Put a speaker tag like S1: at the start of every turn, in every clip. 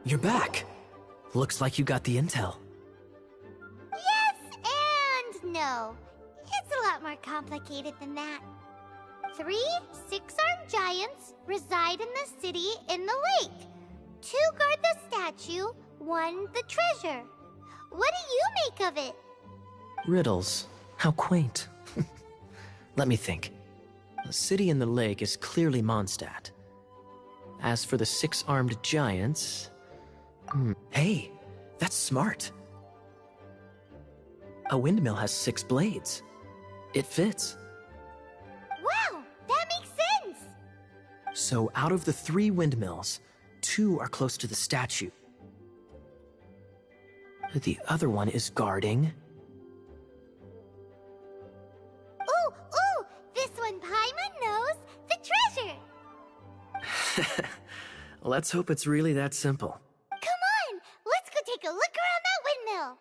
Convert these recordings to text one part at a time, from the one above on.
S1: You're back. Looks like you got the intel.
S2: Yes and no. It's a lot more complicated than that. 3 six-armed giants reside in the city in the lake. 2 guard the statue, 1 the treasure. What do you make of it?
S1: Riddles. How quaint. Let me think. The city in the lake is clearly Mondstadt. As for the 6-armed giants... Hey, that's smart. A windmill has 6 blades. It fits.
S2: Wow, that makes sense!
S1: So out of the 3 windmills, 2 are close to the statue. The other one is guarding...
S2: Ooh, this one Paimon knows the treasure!
S1: Let's hope it's really that simple.
S2: Come on, let's go take a look around that windmill!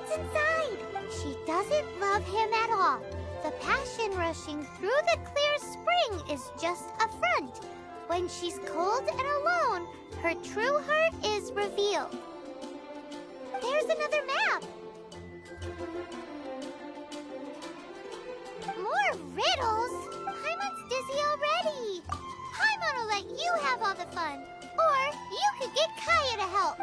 S2: what's inside. She doesn't love him at all. The passion rushing through the clear spring is just a front. When she's cold and alone, her true heart is revealed. There's another map. More riddles? Paimon's dizzy already. Paimon will let you have all the fun. Or you could get Kaya to help.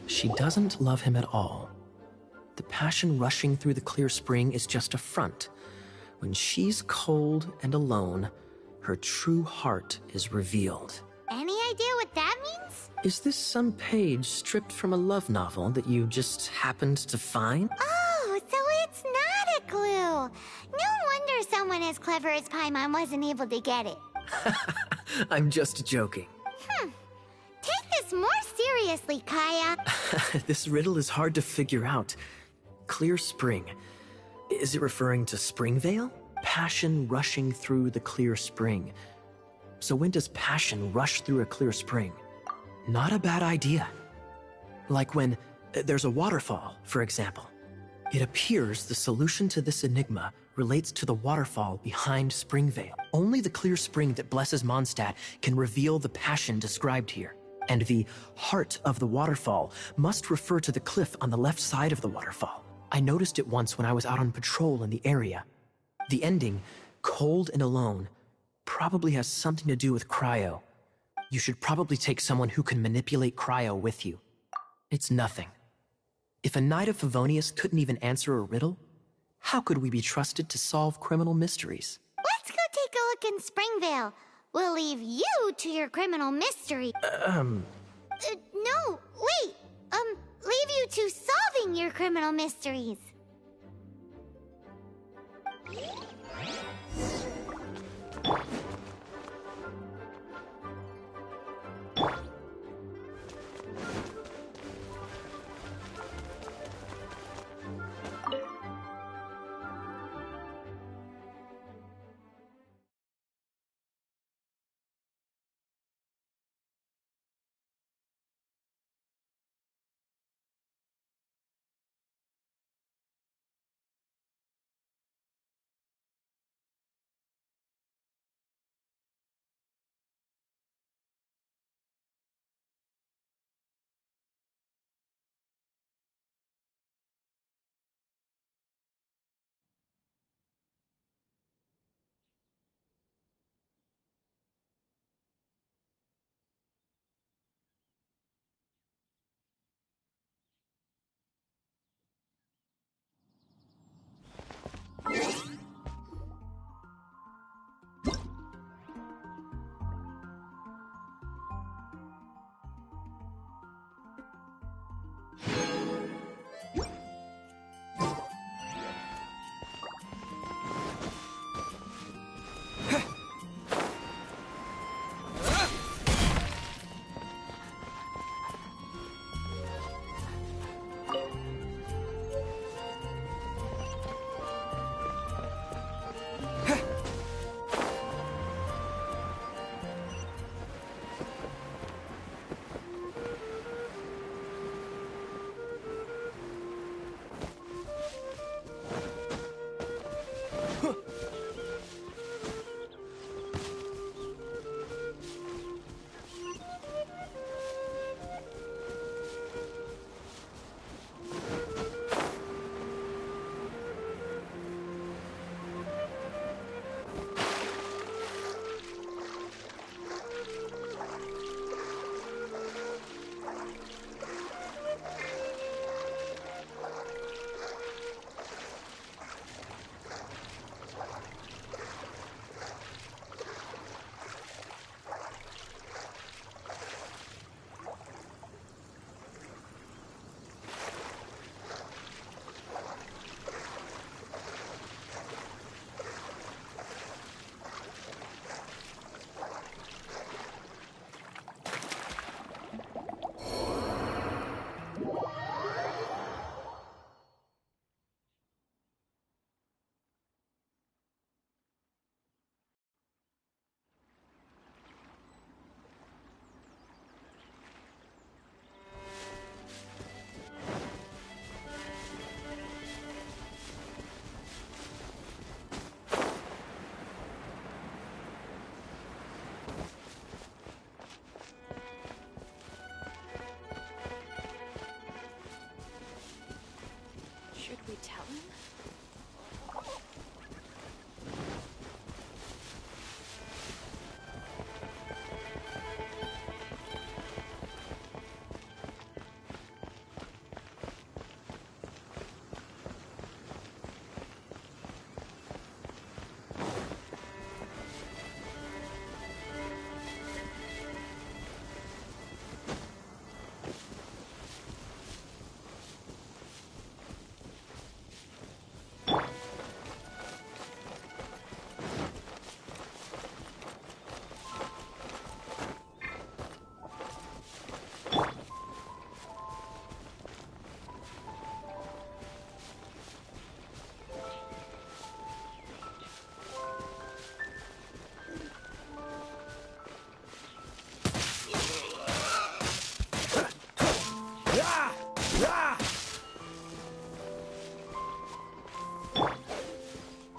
S1: She doesn't love him at all. The passion rushing through the clear spring is just a front. When she's cold and alone, her true heart is revealed.
S2: Any idea what that means?
S1: Is this some page stripped from a love novel that you just happened to find?
S2: Oh, so it's not a clue. No wonder someone as clever as Paimon wasn't able to get it.
S1: I'm just joking.
S2: Take this more seriously, Kaya.
S1: This riddle is hard to figure out. Clear spring. Is it referring to Springvale? Passion rushing through the clear spring. So when does passion rush through a clear spring? Not a bad idea. Like when there's a waterfall, for example. It appears the solution to this enigma relates to the waterfall behind Springvale. Only the clear spring that blesses Mondstadt can reveal the passion described here. And the heart of the waterfall must refer to the cliff on the left side of the waterfall. I noticed it once when I was out on patrol in the area. The ending, cold and alone, probably has something to do with cryo. You should probably take someone who can manipulate cryo with you. It's nothing. If a Knight of Favonius couldn't even answer a riddle, how could we be trusted to solve criminal mysteries?
S2: Let's go take a look in Springvale. We'll leave you to your criminal mystery. No, wait. Leave you to solving your criminal mysteries.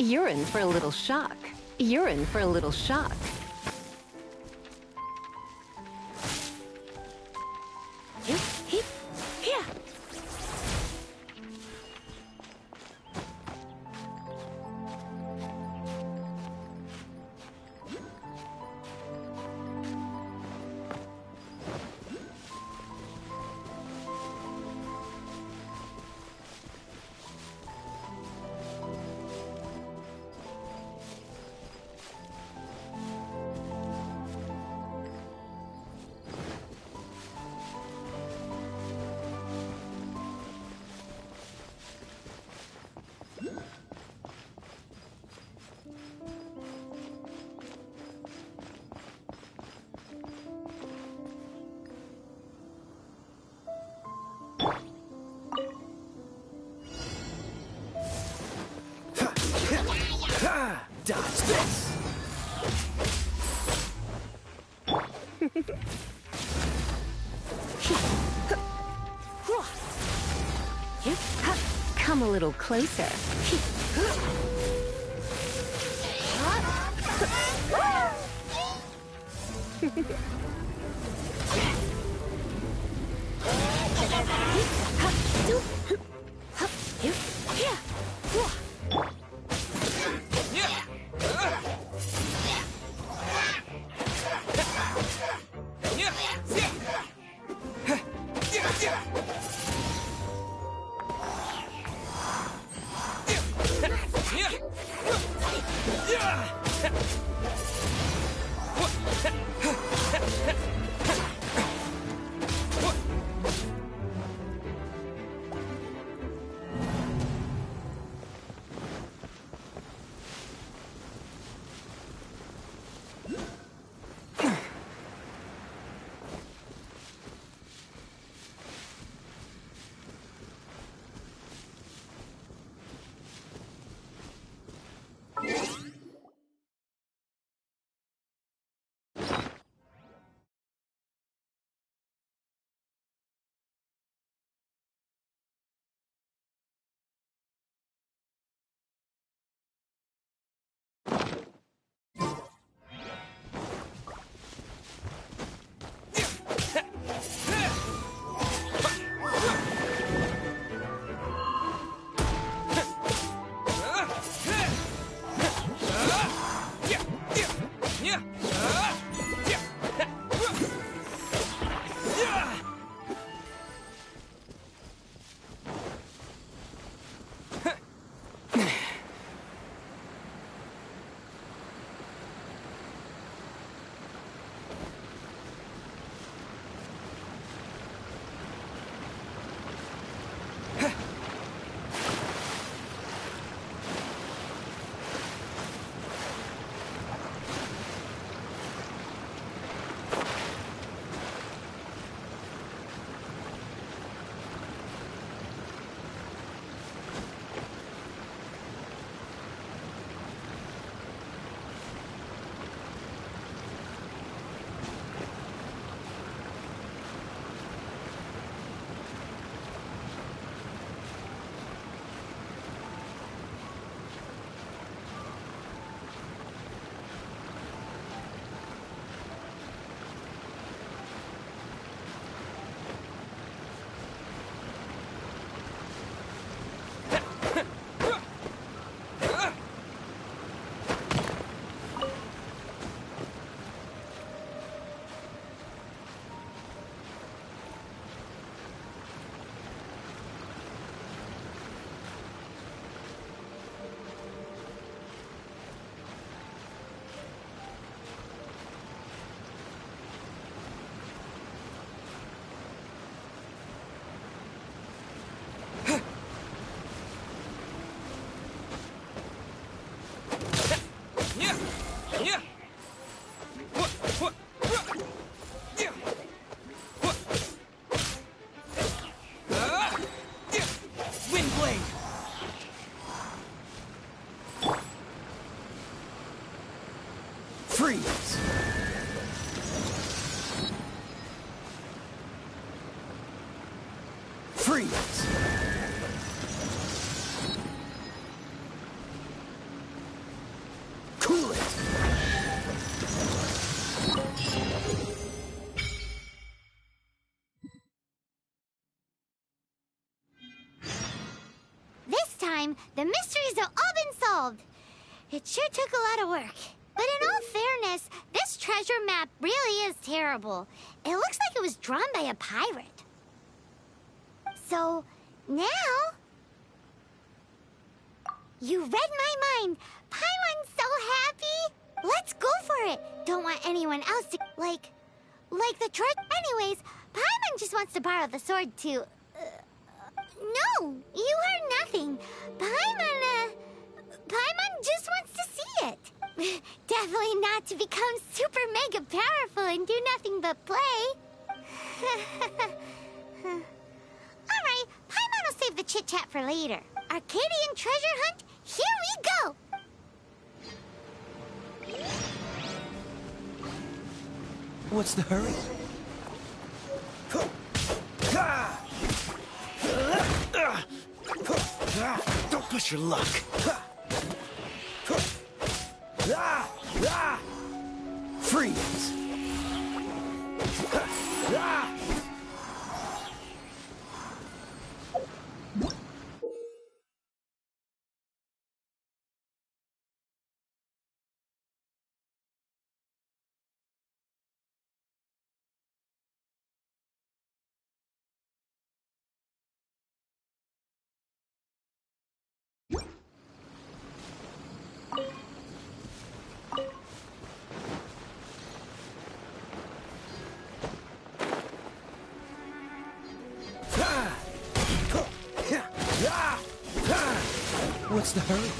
S3: You're in for a little shock. You're in for a little shock.
S1: Dodge this!
S3: Come a little closer.
S1: Freeze! Freeze!
S2: time, the mysteries have all been solved. It sure took a lot of work. But in all fairness, this treasure map really is terrible. It looks like it was drawn by a pirate. So, now... You read my mind. Paimon's so happy. Let's go for it. Don't want anyone else to... Like the treasure... Anyways, Paimon just wants to borrow the sword to... No, you heard nothing. Paimon just wants to see it. Definitely not to become super mega powerful and do nothing but play. Alright, Paimon will save the chit-chat for later. Arcadian treasure hunt, here we go!
S1: What's the hurry? Don't push your luck. Freeze! What's the hurry?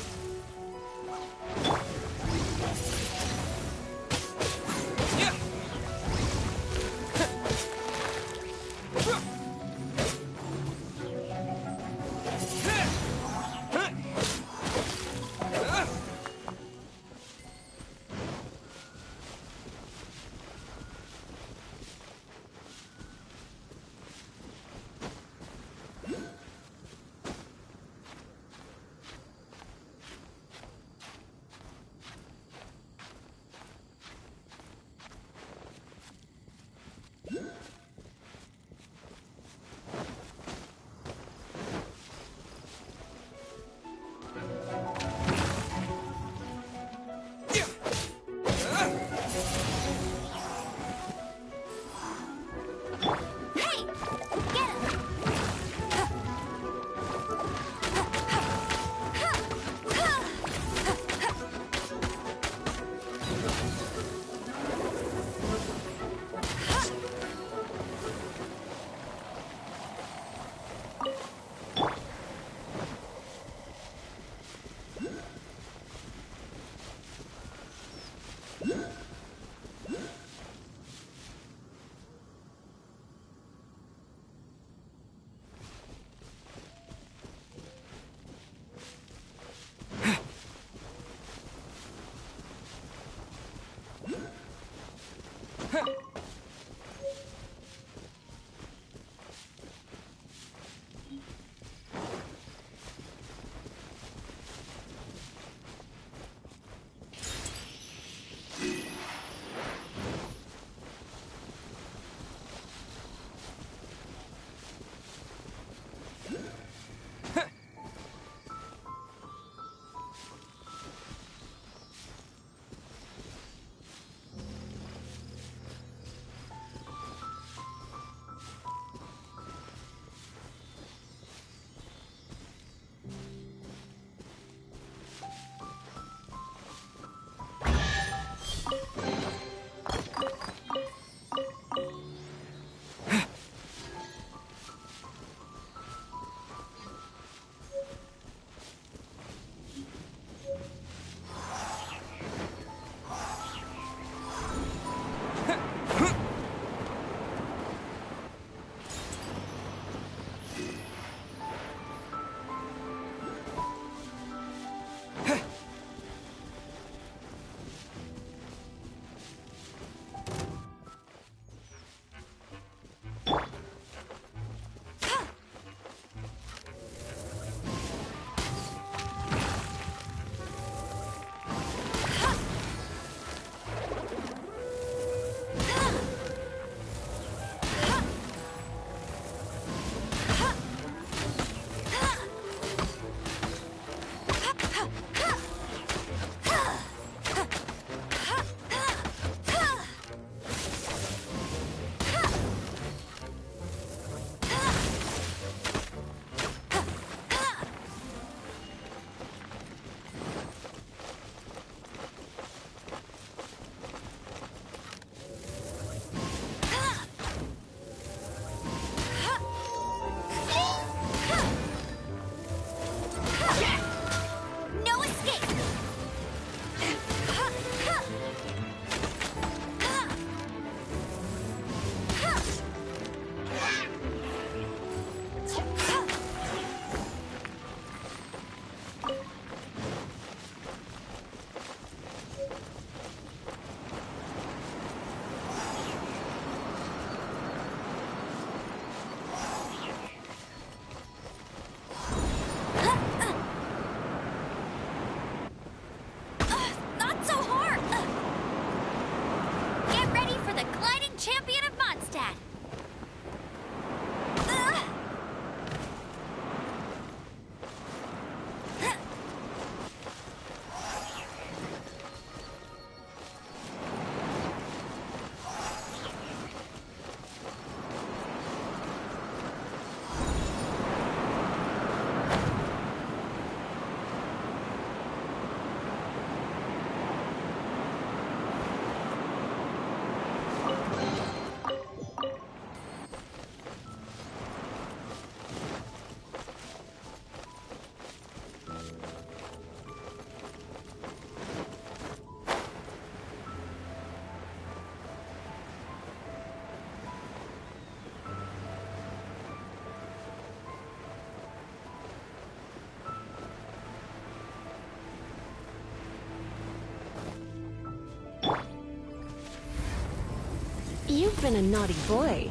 S3: even a naughty boy.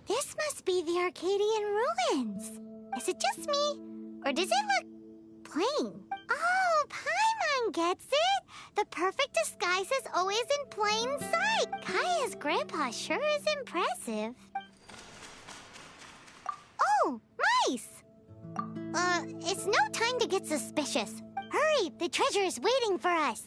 S2: This must be the Arcadian ruins. Is it just me? Or does it look plain? Oh, Paimon gets it! The perfect disguise is always in plain sight! Kaya's grandpa sure is impressive. Oh, mice! It's no time to get suspicious. Hurry, the treasure is waiting for us.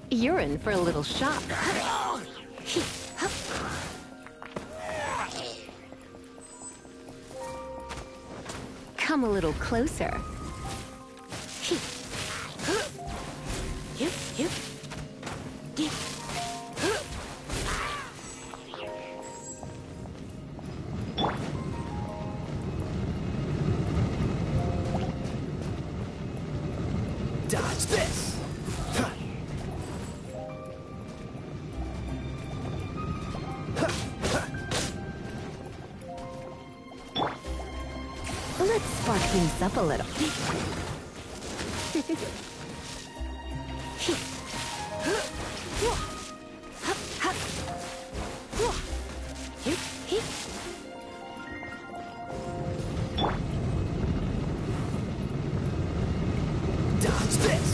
S3: You're in for a little shock. Come a little closer.
S1: Dodge this!
S3: Let's spark things up a little.
S1: Dodge this!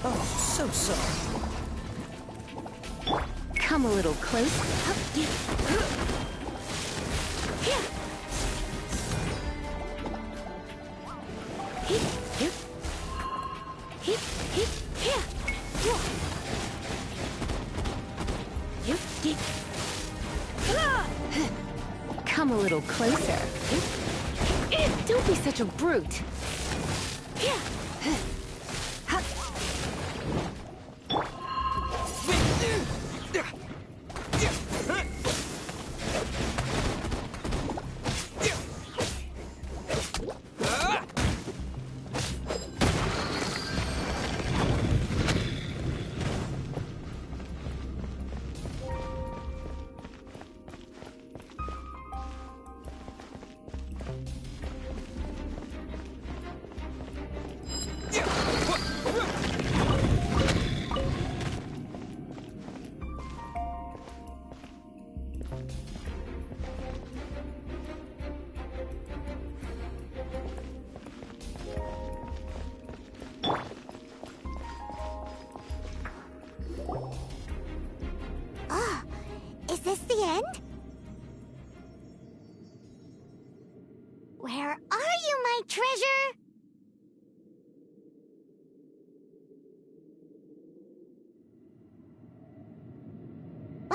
S1: Oh, so sorry.
S3: Come a little closer. Come a little closer. Don't be such a brute.
S2: Is this the end? Where are you, my treasure?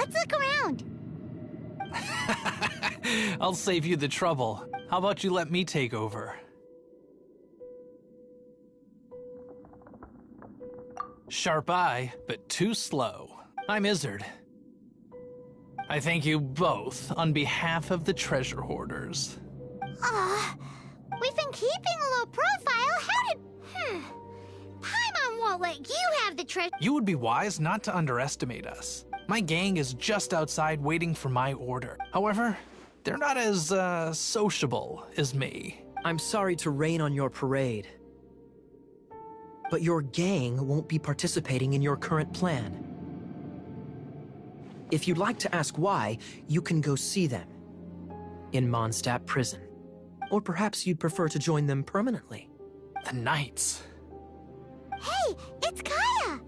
S2: Let's look around.
S4: I'll save you the trouble. How about you let me take over? Sharp eye, but too slow. I'm Izzard. I thank you both on behalf of the treasure hoarders.
S2: We've been keeping a low profile. How did... Paimon won't let you have the treasure.
S4: You would be wise not to underestimate us. My gang is just outside waiting for my order. However, they're not as, sociable as me.
S1: I'm sorry to rain on your parade, but your gang won't be participating in your current plan. If you'd like to ask why, you can go see them in Mondstadt prison. Or perhaps you'd prefer to join them permanently.
S4: The Knights.
S2: Hey, it's Kaya!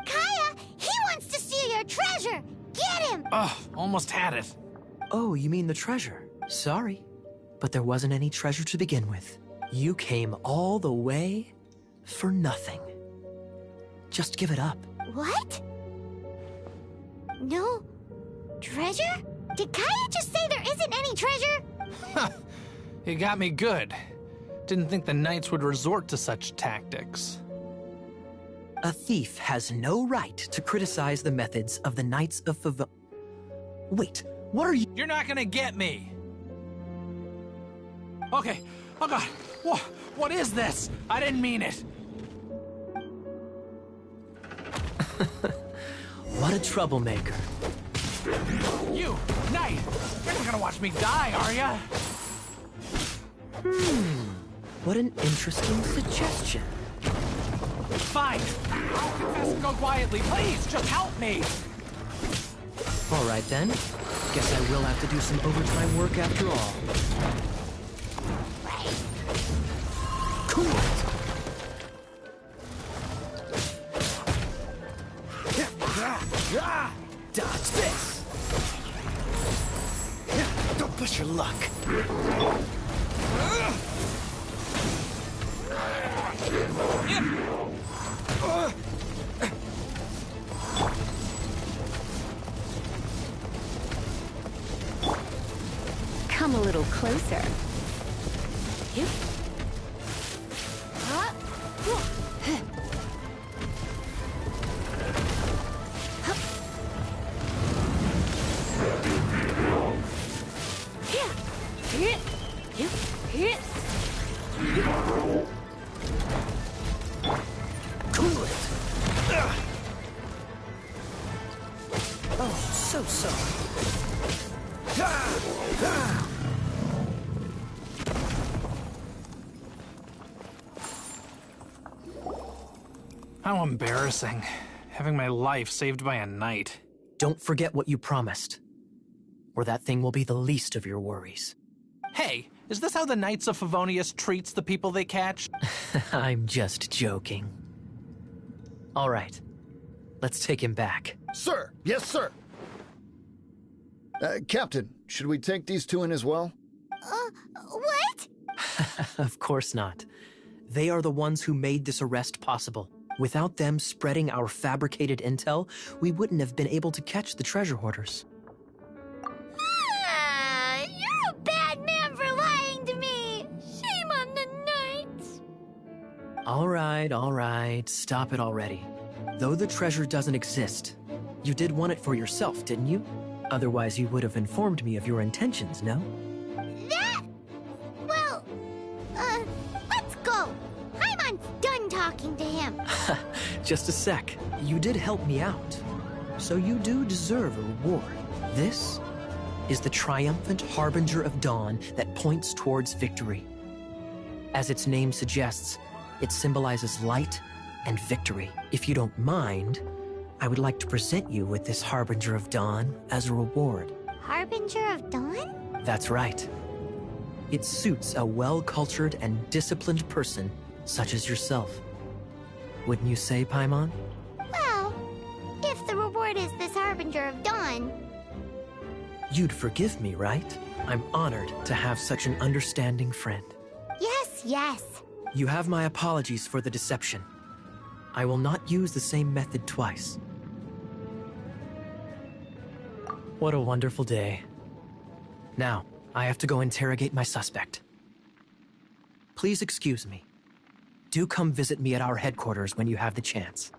S2: Kaya, he wants to steal your treasure! Get him!
S4: Ugh, almost had it.
S1: Oh, you mean the treasure? Sorry, but there wasn't any treasure to begin with. You came all the way for nothing. Just give it up.
S2: What? No treasure? Did Kaya just say there isn't any treasure?
S4: You got me good. Didn't think the Knights would resort to such tactics.
S1: A thief has no right to criticize the methods of the Knights of Wait, what are you—
S4: You're not gonna get me! Okay, oh god, what is this? I didn't mean it!
S1: What a troublemaker.
S4: You, Knight! You're not gonna watch me die, are ya?
S1: What an interesting suggestion.
S4: Fine, I'll confess and go quietly. Please, just help me!
S1: All right then. Guess I will have to do some overtime work after all. Cool. Dodge this! Don't push your luck.
S3: Come a little closer.
S1: Cool it. Oh, so sorry.
S4: How embarrassing. Having my life saved by a knight.
S1: Don't forget what you promised, or that thing will be the least of your worries.
S4: Hey, is this how the Knights of Favonius treats the people they catch?
S1: I'm just joking. All right, let's take him back.
S5: Sir! Yes, sir! Captain, should we take these two in as well?
S2: What?
S1: Of course not. They are the ones who made this arrest possible. Without them spreading our fabricated intel, we wouldn't have been able to catch the treasure hoarders.
S2: You're a bad man for lying to me! Shame on the Knights!
S1: All right, stop it already. Though the treasure doesn't exist, you did want it for yourself, didn't you? Otherwise you would have informed me of your intentions, no?
S2: Well, let's go. Paimon's done talking to him.
S1: Just a sec. You did help me out, so you do deserve a reward. This is the triumphant harbinger of dawn that points towards victory. As its name suggests, it symbolizes light and victory. If you don't mind, I would like to present you with this harbinger of dawn as a reward.
S2: Harbinger of Dawn?
S1: That's right. It suits a well-cultured and disciplined person such as yourself. Wouldn't you say, Paimon?
S2: Well, if the reward is this Harbinger of Dawn...
S1: You'd forgive me, right? I'm honored to have such an understanding friend.
S2: Yes.
S1: You have my apologies for the deception. I will not use the same method twice. What a wonderful day. Now, I have to go interrogate my suspect. Please excuse me. Do come visit me at our headquarters when you have the chance.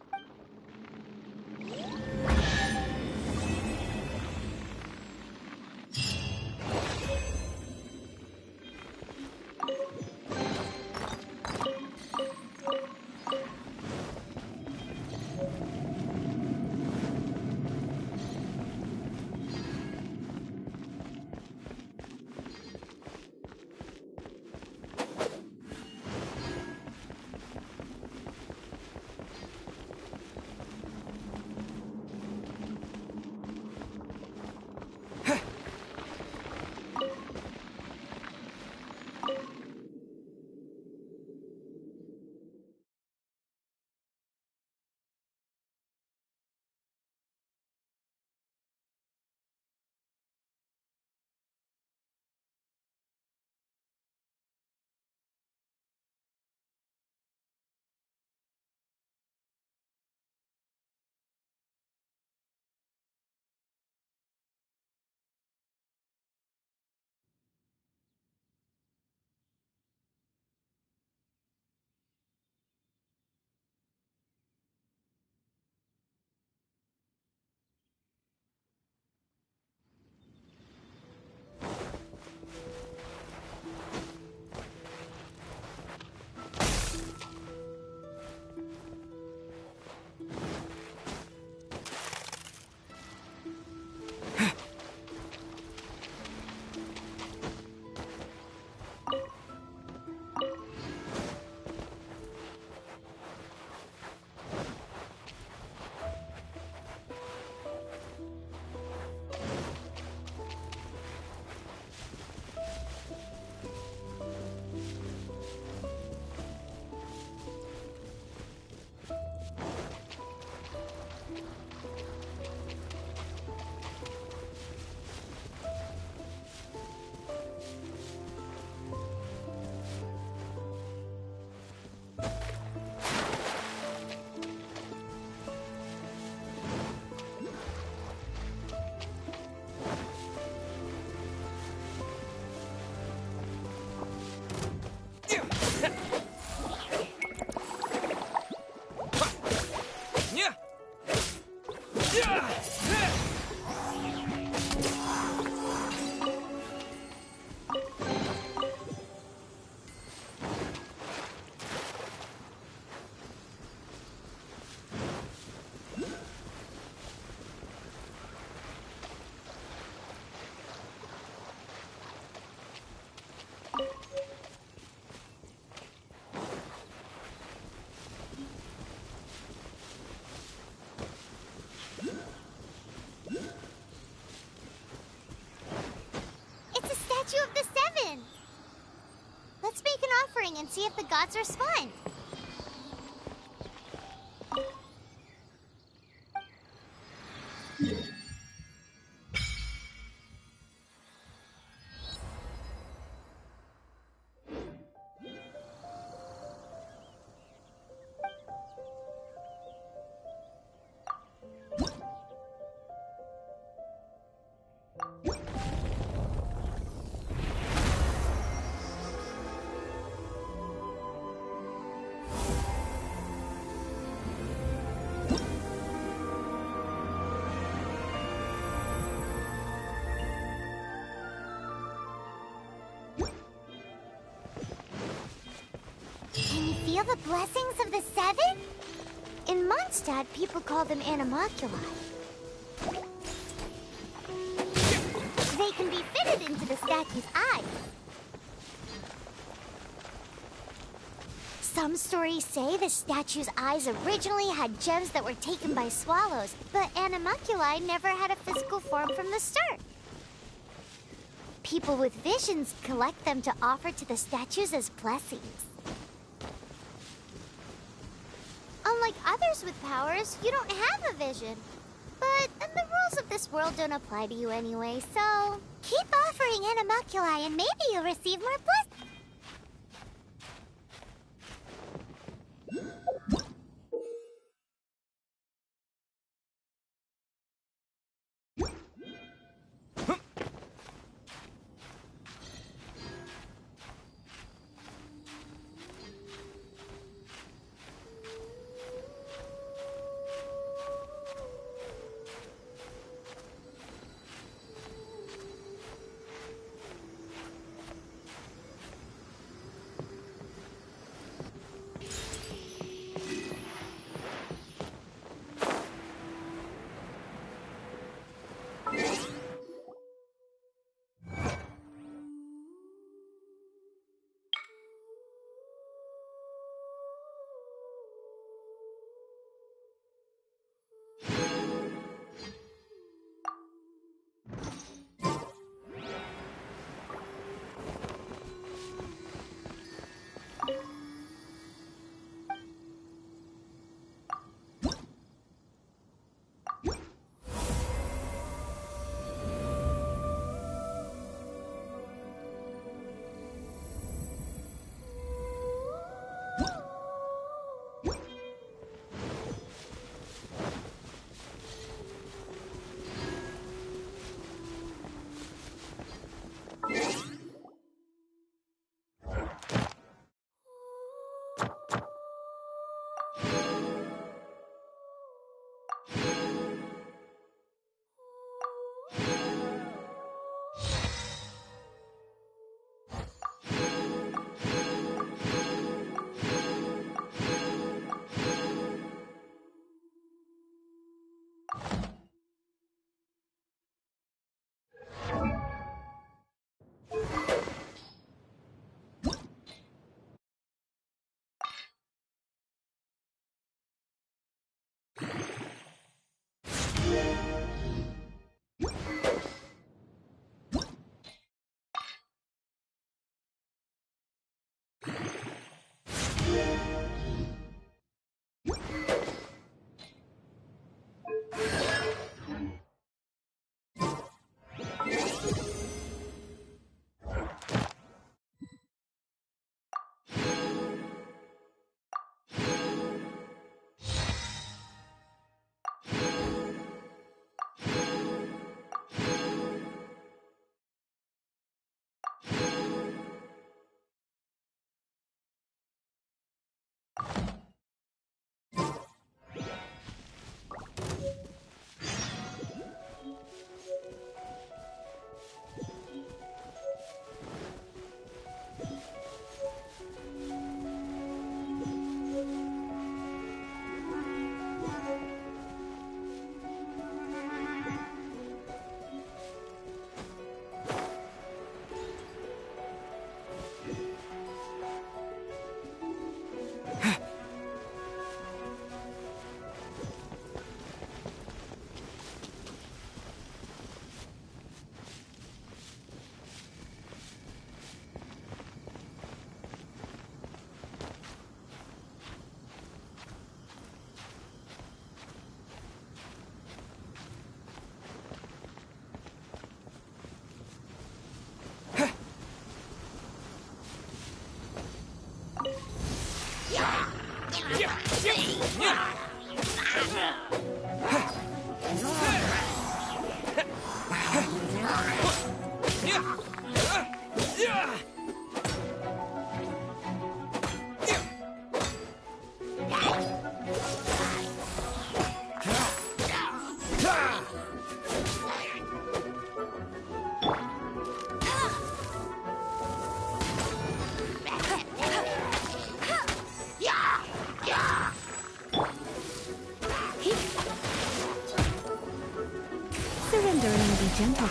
S2: Statue of the Seven! Let's make an offering and see if the gods respond. Can you feel the blessings of the Seven? In Mondstadt, people call them animalculi. They can be fitted into the statue's eyes. Some stories say the statue's eyes originally had gems that were taken by swallows, but animalculi never had a physical form from the start. People with visions collect them to offer to the statues as blessings. Unlike others with powers, you don't have a vision. But the rules of this world don't apply to you anyway, so keep offering animalculi and maybe you'll receive more blessings.
S3: Surrender and be gentle.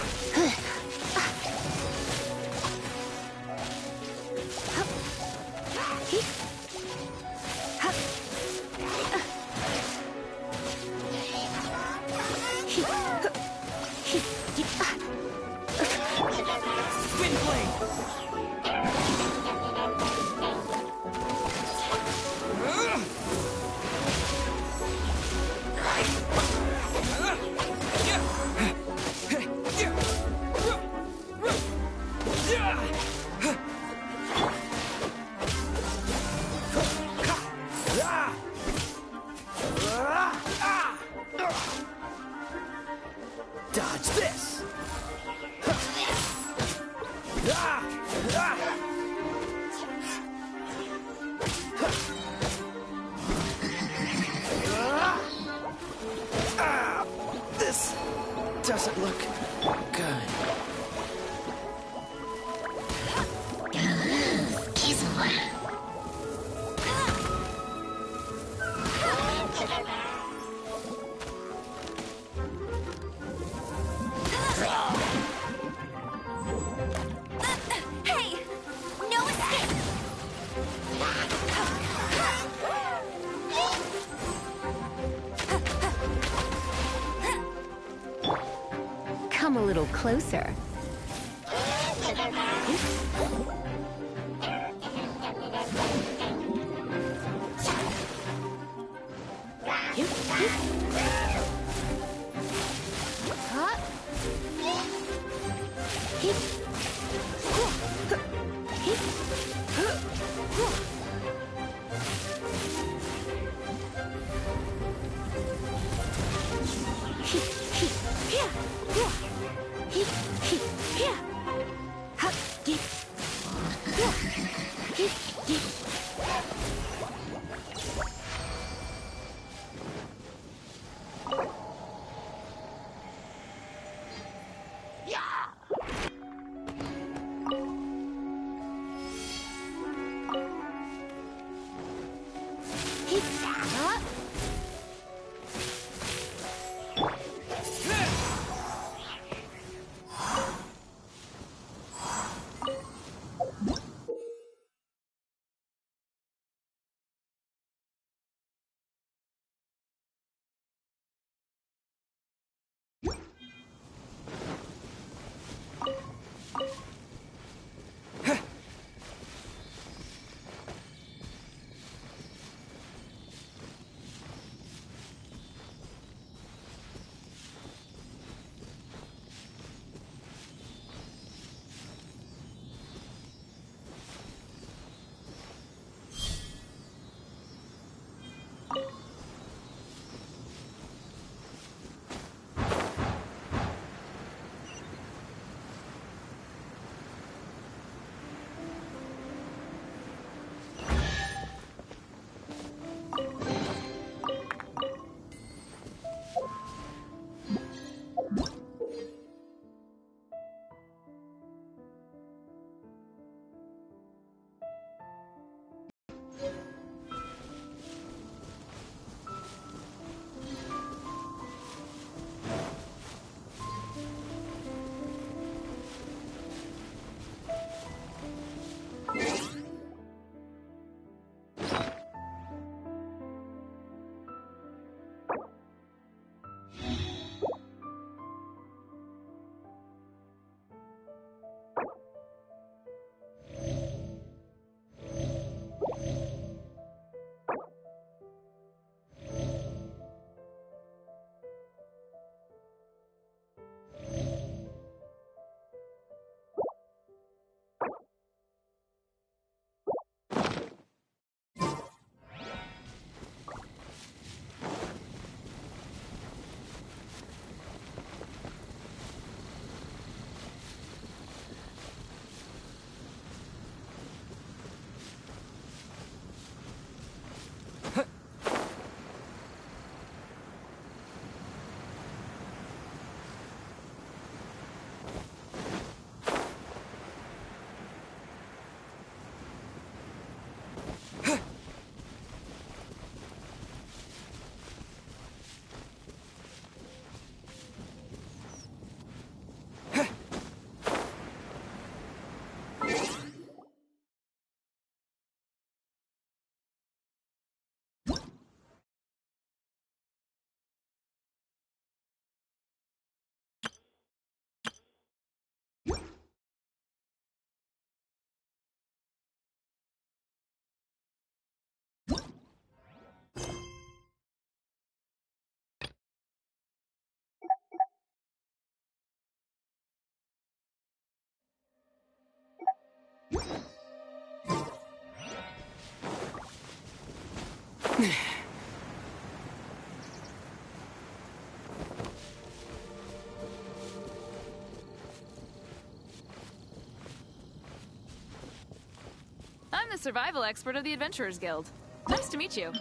S1: Dodge this! This doesn't look good.
S2: Hey! No escape!
S3: Come a little closer.
S6: I'm the survival expert of the Adventurers Guild. Nice to meet you.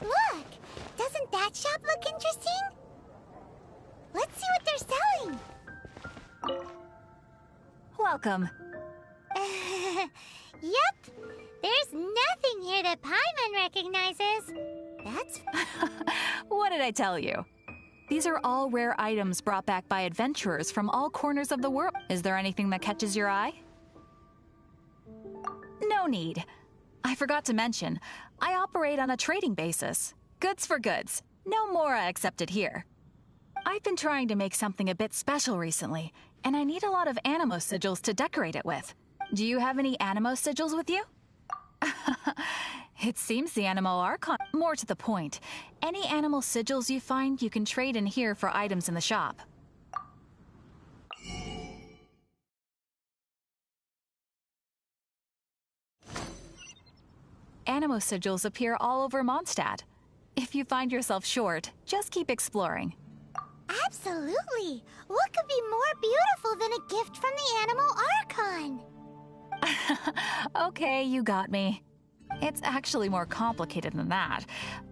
S2: Look! Doesn't that shop look interesting? Let's see what they're selling.
S3: Welcome.
S2: Yep. There's nothing here that Paimon recognizes. That's...
S3: What did I tell you? These are all rare items brought back by adventurers from all corners of the world. Is there anything that catches your eye? No need. I forgot to mention, I operate on a trading basis. Goods for goods. No Mora accepted here. I've been trying to make something a bit special recently, and I need a lot of animo sigils to decorate it with. Do you have any animo sigils with you? It seems the animo are more to the point. Any animal sigils you find, you can trade in here for items in the shop. Animo sigils appear all over Mondstadt. If you find yourself short, just keep exploring.
S2: Absolutely! What could be more beautiful than a gift from the Animal Archon?
S3: Okay, you got me. It's actually more complicated than that,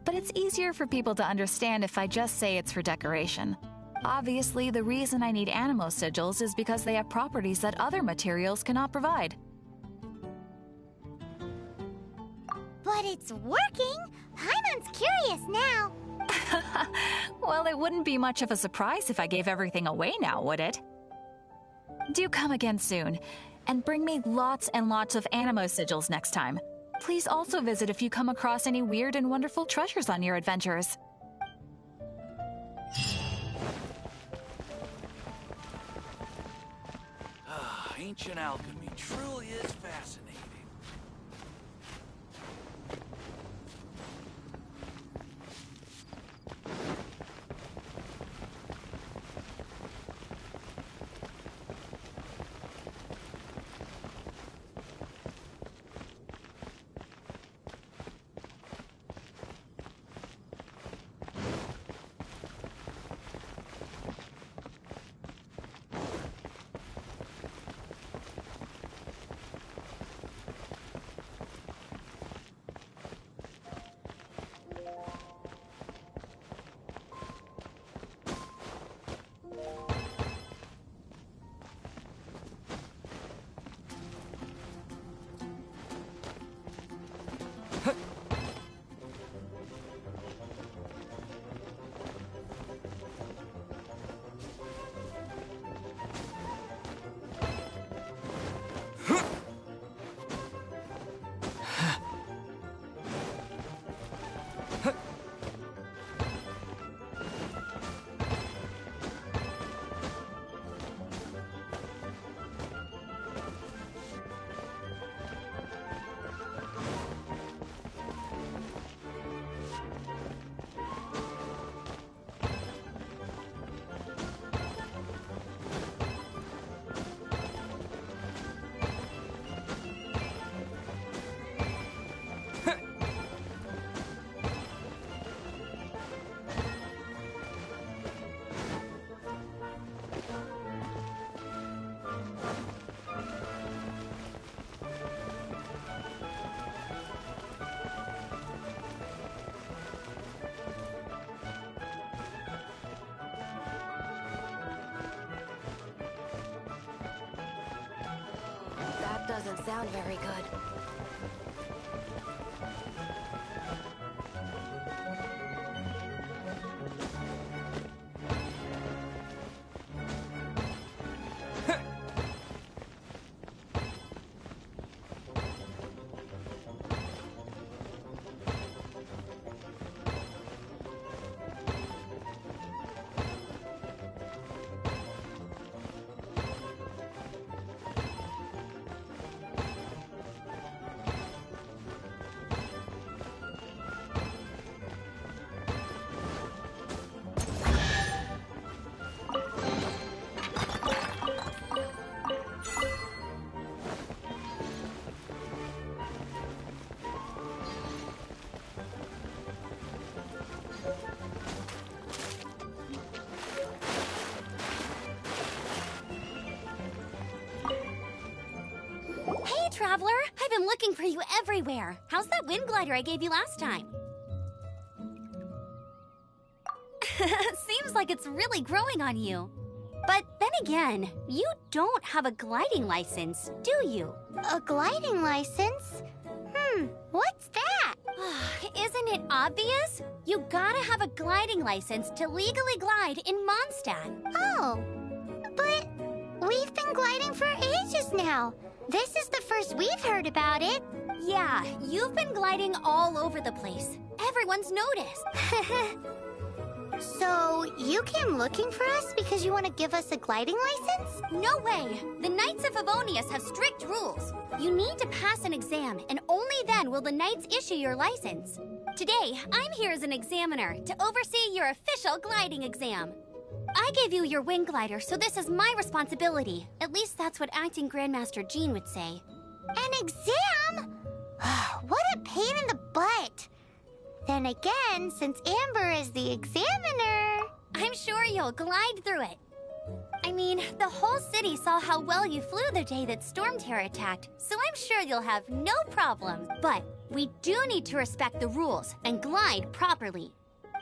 S3: but it's easier for people to understand if I just say it's for decoration. Obviously, the reason I need animo sigils is because they have properties that other materials cannot provide.
S2: But it's working! Paimon's curious now.
S3: Well, it wouldn't be much of a surprise if I gave everything away now, would it? Do come again soon, and bring me lots and lots of animo sigils next time. Please also visit if you come across any weird and wonderful treasures on your adventures.
S7: Ancient alchemy truly is fascinating.
S8: Doesn't sound very good.
S9: Traveler, I've been looking for you everywhere. How's that wind glider I gave you last time? Seems like it's really growing on you. But then again, you don't have a gliding license, do you?
S2: A gliding license? What's that?
S9: Isn't it obvious? You gotta have a gliding license to legally glide in Mondstadt.
S2: Oh, but we've been gliding for ages now. This is the first we've heard about it.
S9: Yeah, you've been gliding all over the place. Everyone's noticed.
S2: So, you came looking for us because you want to give us a gliding license?
S9: No way! The Knights of Favonius have strict rules. You need to pass an exam, and only then will the Knights issue your license. Today, I'm here as an examiner to oversee your official gliding exam. I gave you your wing glider, so this is my responsibility. At least that's what Acting Grandmaster Jean would say.
S2: An exam? What a pain in the butt. Then again, since Amber is the examiner...
S9: I'm sure you'll glide through it. I mean, the whole city saw how well you flew the day that Storm Terror attacked, so I'm sure you'll have no problems. But we do need to respect the rules and glide properly.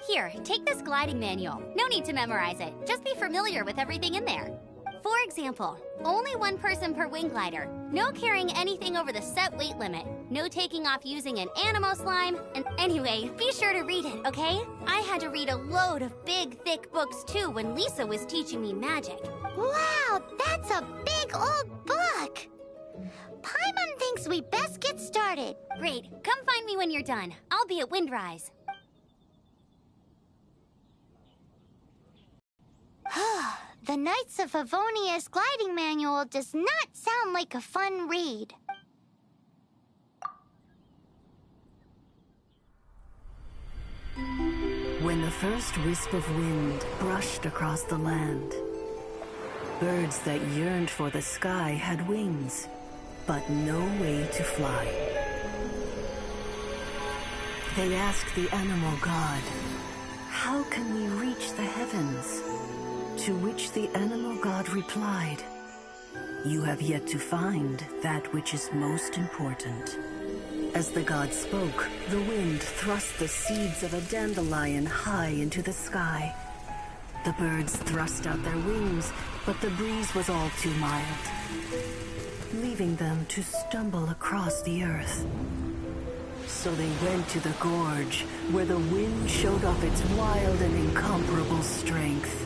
S9: Here, take this gliding manual. No need to memorize it. Just be familiar with everything in there. For example, only one person per wing glider. No carrying anything over the set weight limit. No taking off using an animal slime. And anyway, be sure to read it, okay? I had to read a load of big, thick books too when Lisa was teaching me magic.
S2: Wow, that's a big old book! Paimon thinks we best get started.
S9: Great. Come find me when you're done. I'll be at Windrise.
S2: The Knights of Favonius gliding manual does not sound like a fun read.
S10: When the first wisp of wind brushed across the land, birds that yearned for the sky had wings, but no way to fly. They asked the animal god, "How can we reach the heavens?" To which the animal god replied, "You have yet to find that which is most important." As the god spoke, the wind thrust the seeds of a dandelion high into the sky. The birds thrust out their wings, but the breeze was all too mild, leaving them to stumble across the earth. So they went to the gorge, where the wind showed off its wild and incomparable strength.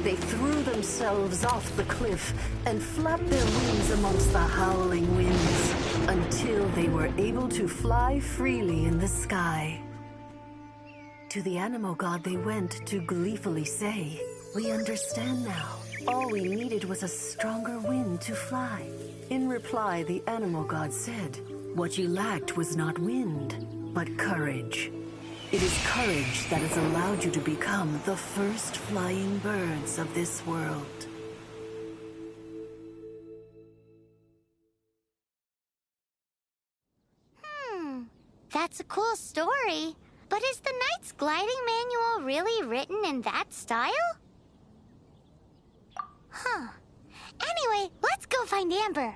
S10: They threw themselves off the cliff and flapped their wings amongst the howling winds until they were able to fly freely in the sky. To the animal god they went to gleefully say, "We understand now. All we needed was a stronger wind to fly." In reply, the animal god said, "What you lacked was not wind, but courage. It is courage that has allowed you to become the first flying birds of this world."
S2: That's a cool story. But is the Knight's gliding manual really written in that style? Anyway, let's go find Amber.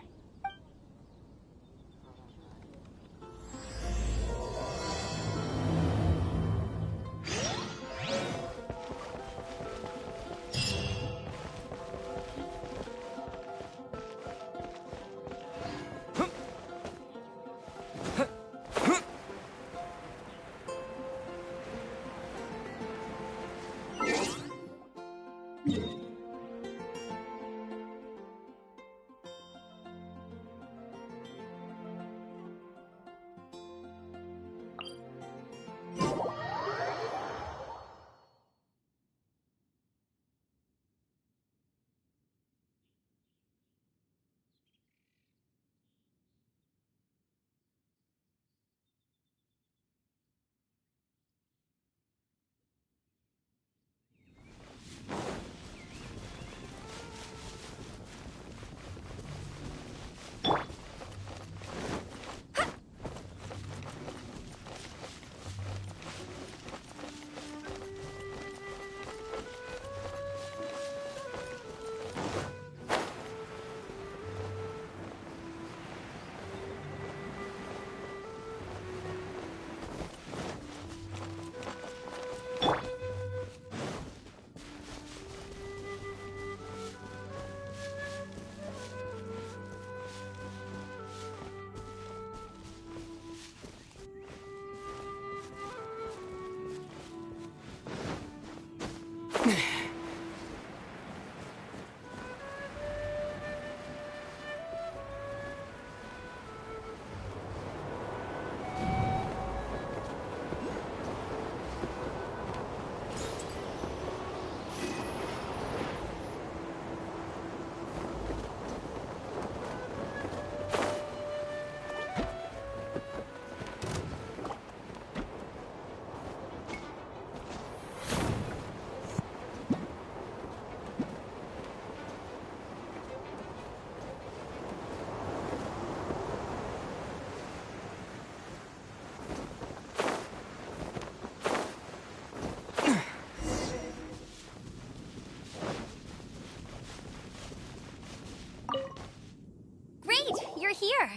S9: You're here.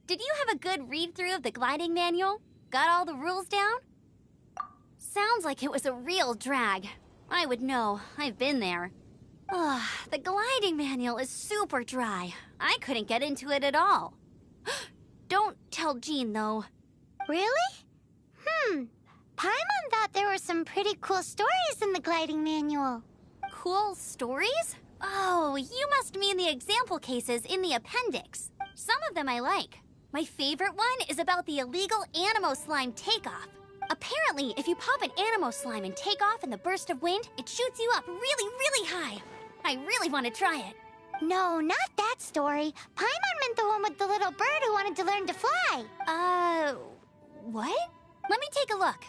S9: Did you have a good read-through of the gliding manual? Got all the rules down? Sounds like it was a real drag. I would know. I've been there. Ugh, the gliding manual is super dry. I couldn't get into it at all. Don't tell Jean, though.
S2: Really? Paimon thought there were some pretty cool stories in the gliding manual.
S9: Cool stories? Oh, you must mean the example cases in the appendix. Some of them I like. My favorite one is about the illegal Animo Slime takeoff. Apparently, if you pop an Animo Slime and take off in the burst of wind, it shoots you up really, really high. I really want to try it.
S2: No, not that story. Paimon meant the one with the little bird who wanted to learn to fly.
S9: What? Let me take a look.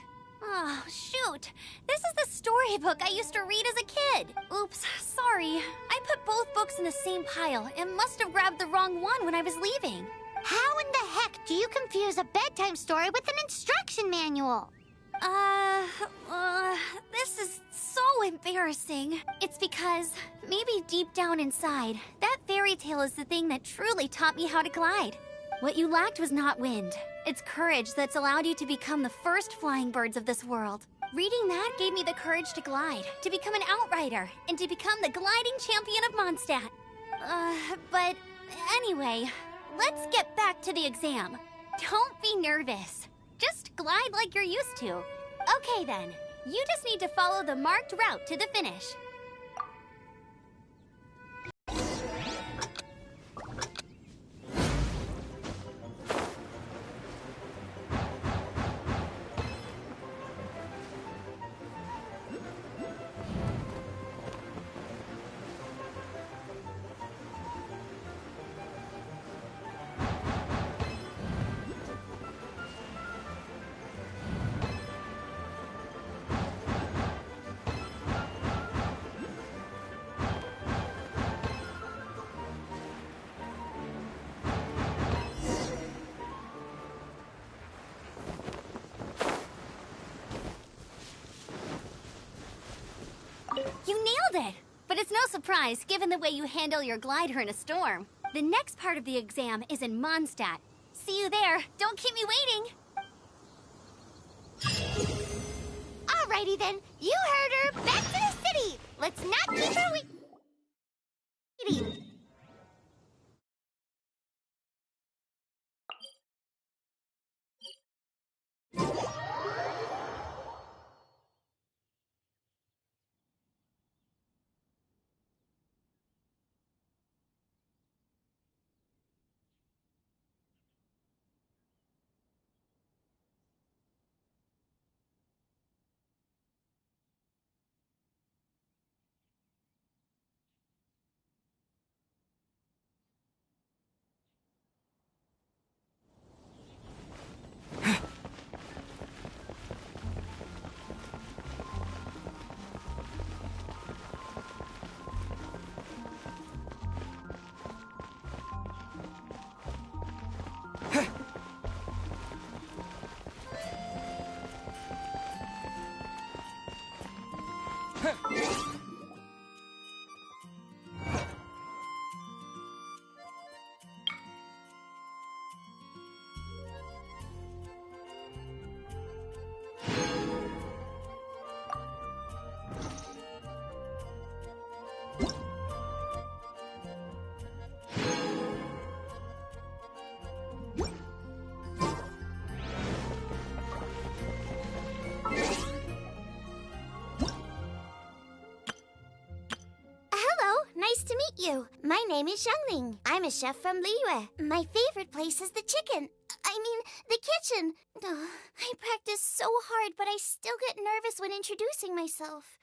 S9: Oh, shoot. This is the storybook I used to read as a kid. Oops, sorry. I put both books in the same pile and must have grabbed the wrong one when I was leaving.
S2: How in the heck do you confuse a bedtime story with an instruction manual?
S9: This is so embarrassing. It's because, maybe deep down inside, that fairy tale is the thing that truly taught me how to glide. What you lacked was not wind. It's courage that's allowed you to become the first flying birds of this world. Reading that gave me the courage to glide, to become an outrider, and to become the gliding champion of Mondstadt. But anyway, let's get back to the exam. Don't be nervous. Just glide like you're used to. Okay then, you just need to follow the marked route to the finish. You nailed it! But it's no surprise, given the way you handle your glider in a storm. The next part of the exam is in Mondstadt. See you there. Don't keep me waiting!
S2: Alrighty then, you heard her. Back to the city! Let's not keep her waiting. Hello, nice to meet you. My name is Xiangling. I'm a chef from Liyue. My favorite place is the the kitchen. I practice so hard, but I still get nervous when introducing myself.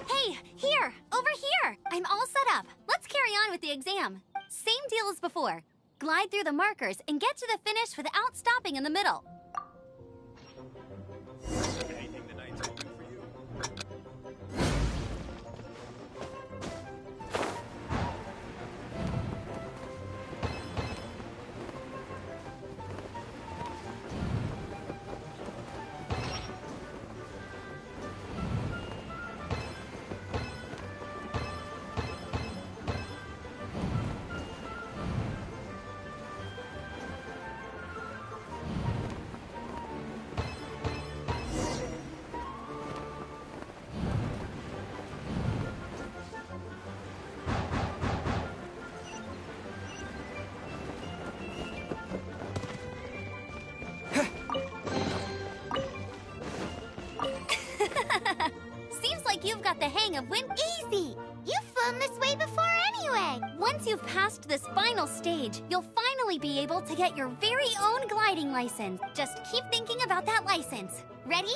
S9: Hey, here! Over here! I'm all set up. Let's carry on with the exam. Same deal as before. Glide through the markers and get to the finish without stopping in the middle.
S7: Anything the night's holding for you?
S9: Seems like you've got the hang of wind.
S2: Easy! You've flown this way before anyway!
S9: Once you've passed this final stage, you'll finally be able to get your very own gliding license. Just keep thinking about that license. Ready?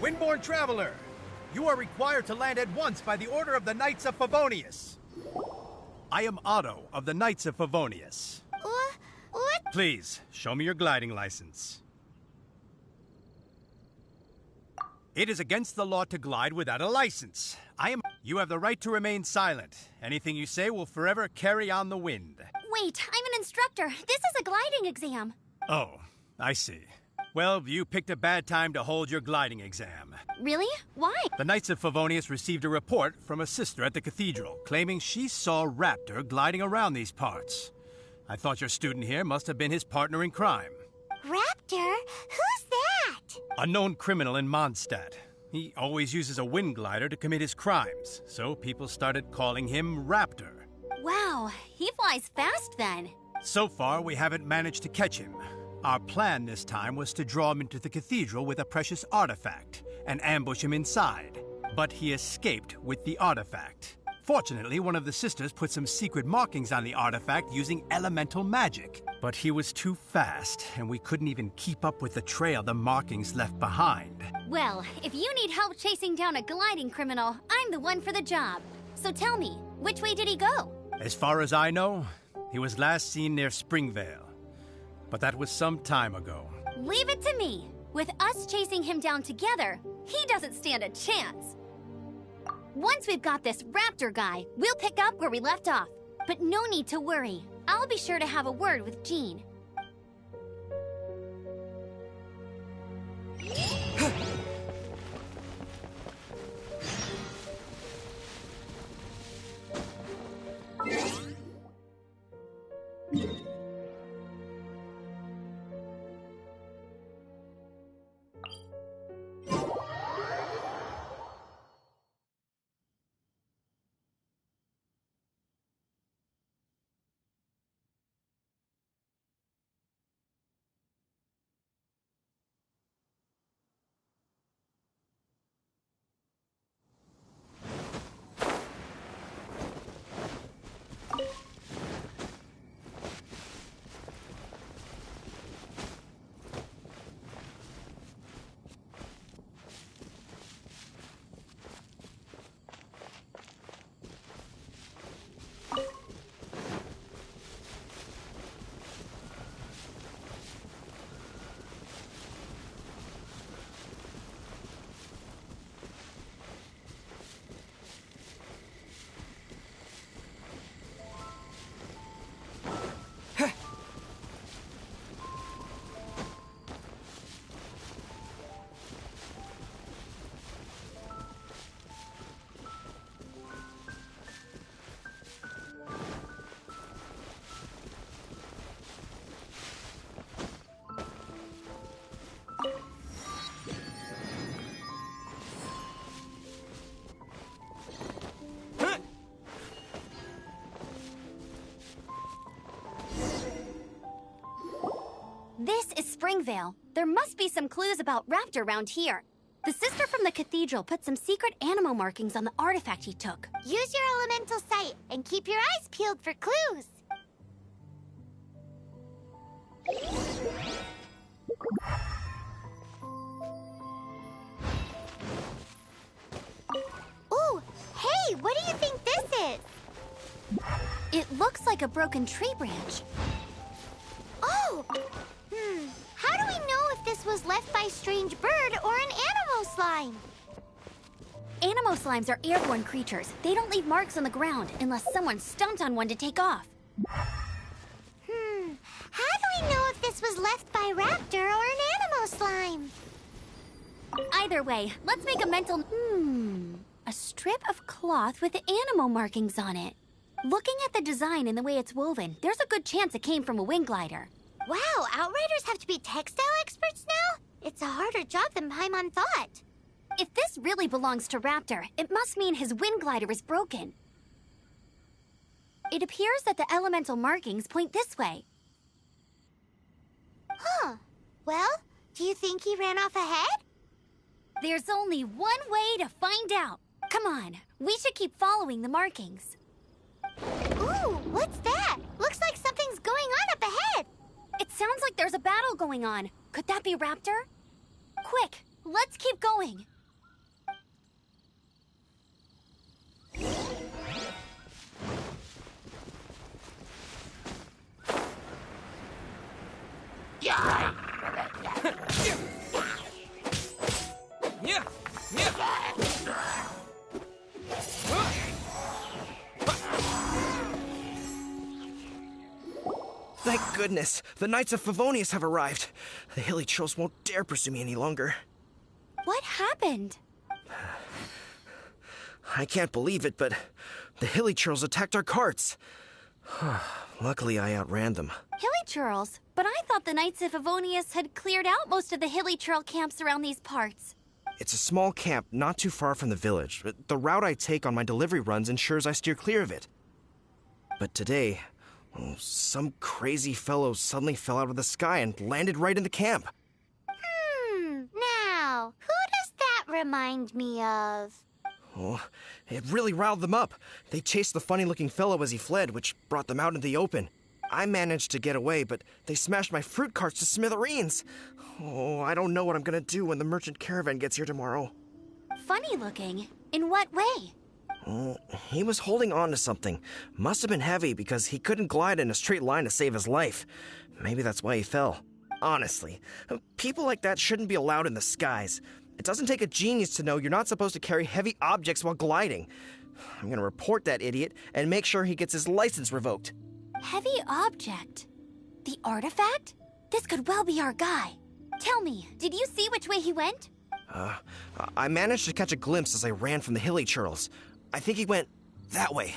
S8: Windborne Traveler, you are required to land at once by the order of the Knights of Favonius. I am Otto of the Knights of Favonius.
S2: What?
S8: Please, show me your gliding license. It is against the law to glide without a license. You have the right to remain silent. Anything you say will forever carry on the wind.
S9: Wait, I'm an instructor. This is a gliding exam.
S8: Oh, I see. Well, you picked a bad time to hold your gliding exam.
S9: Really? Why?
S8: The Knights of Favonius received a report from a sister at the cathedral, claiming she saw Raptor gliding around these parts. I thought your student here must have been his partner in crime.
S2: Raptor? Who's that?
S8: A known criminal in Mondstadt. He always uses a wind glider to commit his crimes, so people started calling him Raptor.
S9: Wow, he flies fast then.
S8: So far, we haven't managed to catch him. Our plan this time was to draw him into the cathedral with a precious artifact and ambush him inside. But he escaped with the artifact. Fortunately, one of the sisters put some secret markings on the artifact using elemental magic. But he was too fast, and we couldn't even keep up with the trail the markings left behind.
S9: Well, if you need help chasing down a gliding criminal, I'm the one for the job. So tell me, which way did he go?
S8: As far as I know, he was last seen near Springvale. But that was some time ago.
S9: Leave it to me. With us chasing him down together, he doesn't stand a chance. Once we've got this Raptor guy, we'll pick up where we left off. But no need to worry. I'll be sure to have a word with Jean. Springvale. There must be some clues about Raptor around here. The sister from the cathedral put some secret animal markings on the artifact he took.
S2: Use your elemental sight and keep your eyes peeled for clues. Ooh, hey, what do you think this is?
S9: It looks like a broken tree branch.
S2: Oh! How do we know if this was left by a strange bird or an animal slime?
S9: Animal slimes are airborne creatures. They don't leave marks on the ground unless someone stomped on one to take off.
S2: How do we know if this was left by Raptor or an animal slime?
S9: Either way, let's make a mental... A strip of cloth with animal markings on it. Looking at the design and the way it's woven, there's a good chance it came from a wind glider.
S2: Wow, Outriders have to be textile experts now? It's a harder job than Paimon thought.
S9: If this really belongs to Raptor, it must mean his wind glider is broken. It appears that the elemental markings point this way.
S2: Huh. Well, do you think he ran off ahead?
S9: There's only one way to find out. Come on, we should keep following the markings.
S2: Ooh, what's that? Looks like something's going on up ahead.
S9: It sounds like there's a battle going on. Could that be Raptor? Quick, let's keep going.
S11: Thank goodness, the Knights of Favonius have arrived. The Hilly Trolls won't dare pursue me any longer.
S9: What happened?
S11: I can't believe it, but the Hilly Trolls attacked our carts. Luckily, I outran them.
S9: Hilly Churls? But I thought the Knights of Favonius had cleared out most of the Hilly Churl camps around these parts.
S11: It's a small camp not too far from the village. The route I take on my delivery runs ensures I steer clear of it. But today, some crazy fellow suddenly fell out of the sky and landed right in the camp.
S2: Now, who does that remind me of?
S11: Oh, it really riled them up. They chased the funny-looking fellow as he fled, which brought them out into the open. I managed to get away, but they smashed my fruit carts to smithereens. Oh, I don't know what I'm gonna do when the merchant caravan gets here tomorrow.
S9: Funny looking? In what way?
S11: He was holding on to something. Must have been heavy because he couldn't glide in a straight line to save his life. Maybe that's why he fell. Honestly, people like that shouldn't be allowed in the skies. It doesn't take a genius to know you're not supposed to carry heavy objects while gliding. I'm gonna report that idiot and make sure he gets his license revoked.
S9: Heavy object? The artifact? This could well be our guy. Tell me, did you see which way he went?
S11: I managed to catch a glimpse as I ran from the Hilly Churls. I think he went that way.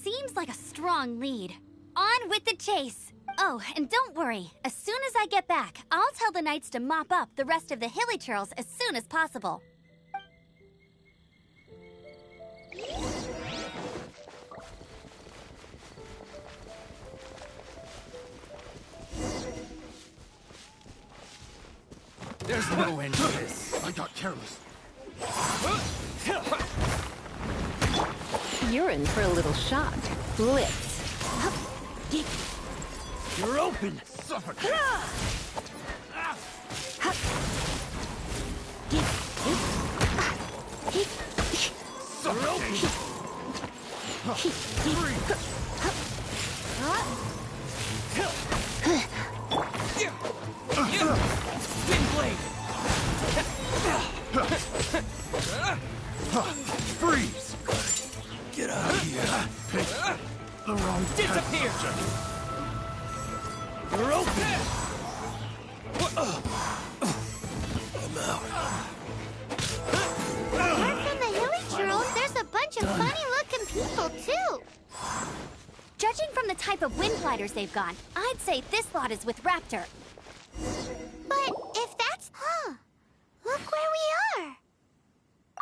S9: Seems like a strong lead. On with the chase. Oh, and don't worry. As soon as I get back, I'll tell the Knights to mop up the rest of the Hilly Churls as soon as possible.
S7: There's no end to this. I got careless.
S10: You're in for a little shock. Blitz.
S7: You're open. Suffocate. Spin blade. Freeze. Get out of here. Pick the wrong disappear. You're open. I'm out.
S2: Apart from the Hilly Churls, there's a bunch of funny-looking people, too.
S9: Judging from the type of wind gliders they've got, I'd say this lot is with Raptor.
S2: But if that's... Look where we are.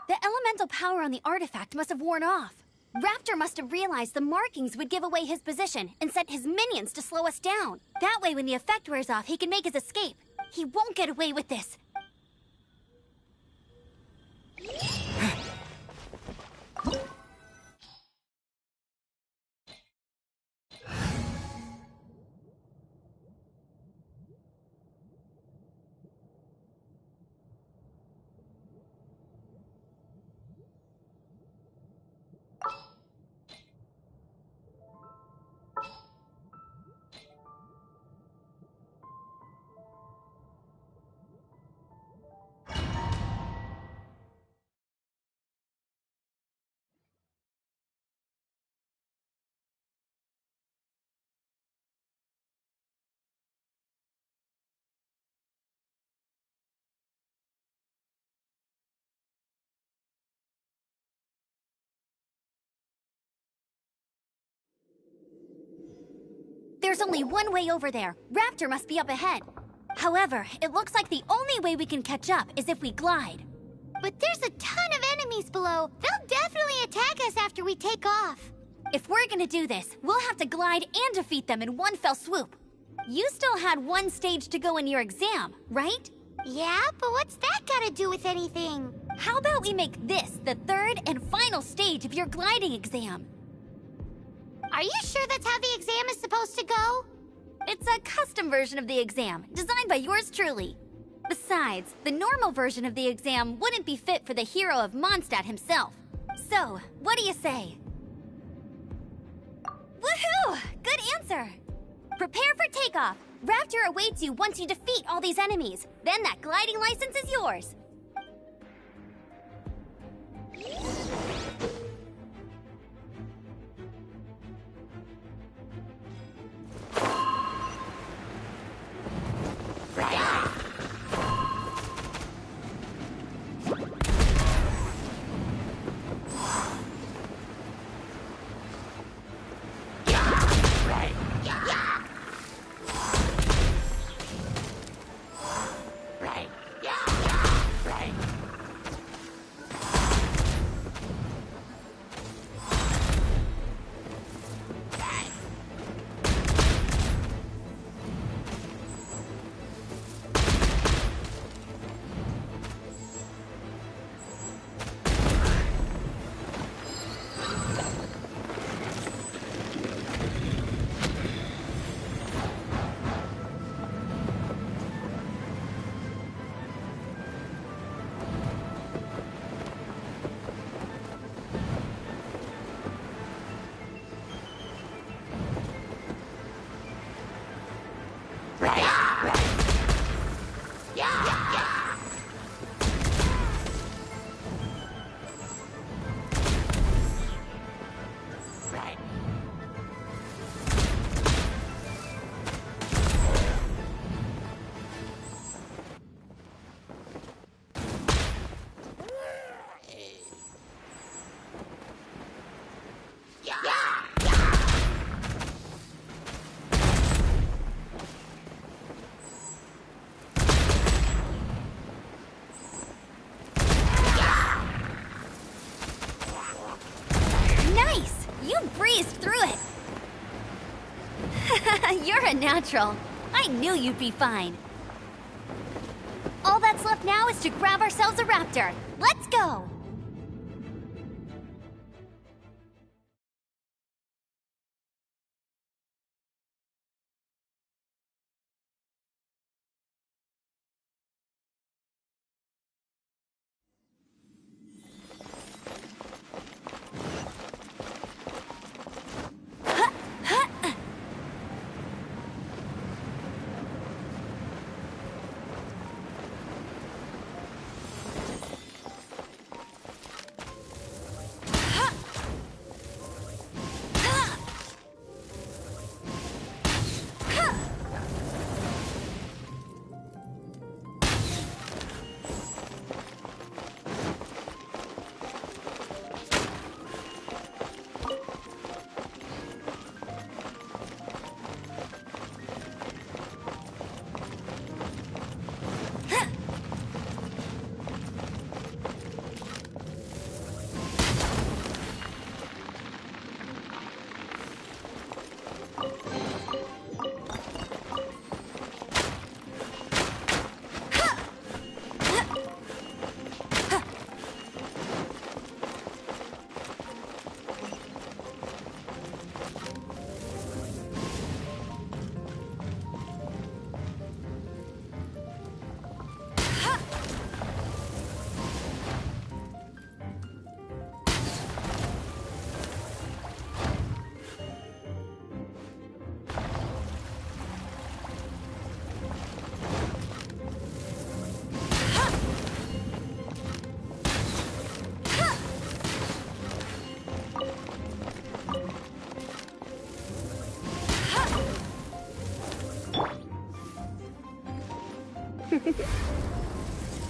S9: The elemental power on the artifact must have worn off. Raptor must have realized the markings would give away his position and sent his minions to slow us down. That way, when the effect wears off, he can make his escape. He won't get away with this. There's only one way over there. Raptor must be up ahead. However, it looks like the only way we can catch up is if we glide.
S2: But there's a ton of enemies below. They'll definitely attack us after we take off.
S9: If we're gonna do this, we'll have to glide and defeat them in one fell swoop. You still had one stage to go in your exam, right?
S2: Yeah, but what's that gotta do with anything?
S9: How about we make this the third and final stage of your gliding exam?
S2: Are you sure that's how the exam is supposed to go?
S9: It's a custom version of the exam, designed by yours truly. Besides, the normal version of the exam wouldn't be fit for the hero of Mondstadt himself. So, what do you say? Woohoo! Good answer! Prepare for takeoff. Raptor awaits you once you defeat all these enemies. Then that gliding license is yours. You're a natural. I knew you'd be fine. All that's left now is to grab ourselves a raptor. Let's go!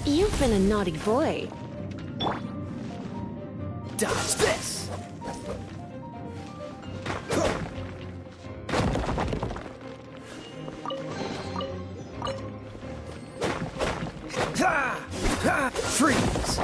S12: You've been a naughty boy.
S7: Dodge this! Freeze!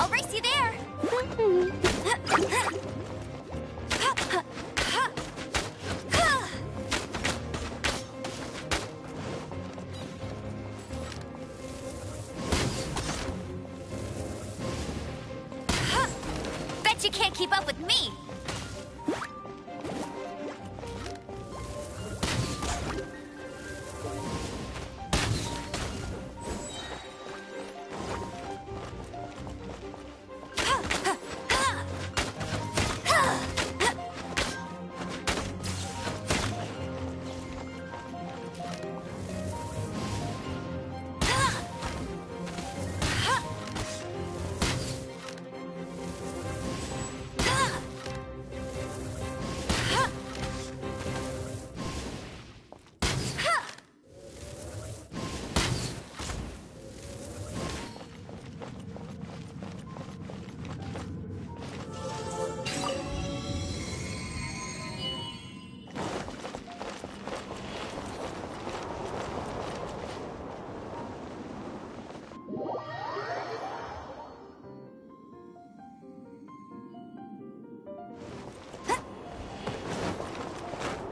S9: I'll race you there. Bet you can't keep up with me.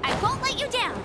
S9: I won't let you down.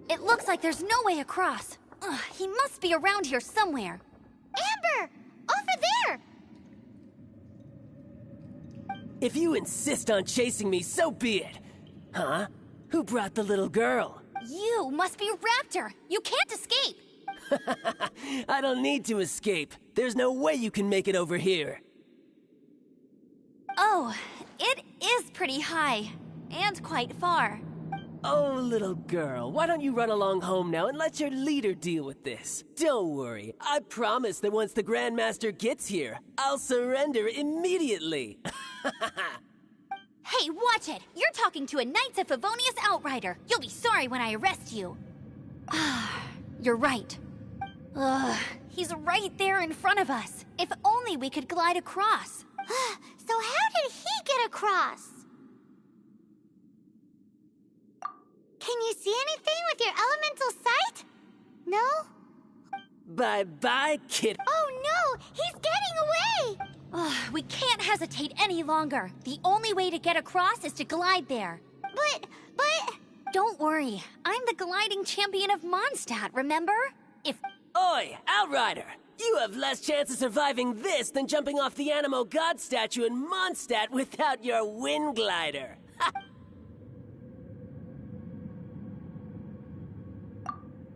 S9: It looks like there's no way across. Ugh, he must be around here somewhere.
S2: Amber! Over there!
S13: If you insist on chasing me, so be it. Huh? Who brought the little girl?
S9: You must be Raptor. You can't escape.
S13: I don't need to escape. There's no way you can make it over here.
S9: Oh, it is pretty high. And quite far.
S13: Oh, little girl, why don't you run along home now and let your leader deal with this? Don't worry, I promise that once the Grandmaster gets here, I'll surrender immediately.
S9: Hey, watch it! You're talking to a Knights of Favonius outrider. You'll be sorry when I arrest you. Ah, you're right. Ugh, he's right there in front of us. If only we could glide across.
S2: So how did he get across? Can you see anything with your elemental sight? No?
S13: Bye-bye, kid.
S2: Oh no! He's getting away!
S9: Ugh, we can't hesitate any longer. The only way to get across is to glide there.
S2: But...
S9: Don't worry. I'm the gliding champion of Mondstadt, remember? If...
S13: Oi, Outrider! You have less chance of surviving this than jumping off the Animo God statue in Mondstadt without your wind glider.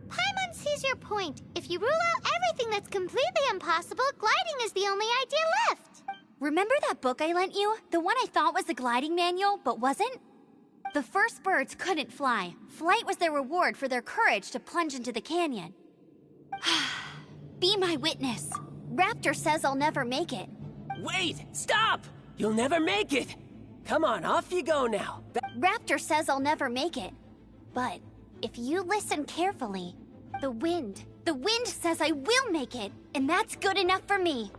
S2: Paimon sees your point. If you rule out everything that's completely impossible, gliding is the only idea left.
S9: Remember that book I lent you? The one I thought was the gliding manual, but wasn't? The first birds couldn't fly. Flight was their reward for their courage to plunge into the canyon. Be my witness. Raptor says I'll never make it.
S13: Wait! Stop! You'll never make it! Come on, off you go now.
S9: Raptor says I'll never make it. But if you listen carefully, the wind says I will make it, and that's good enough for me.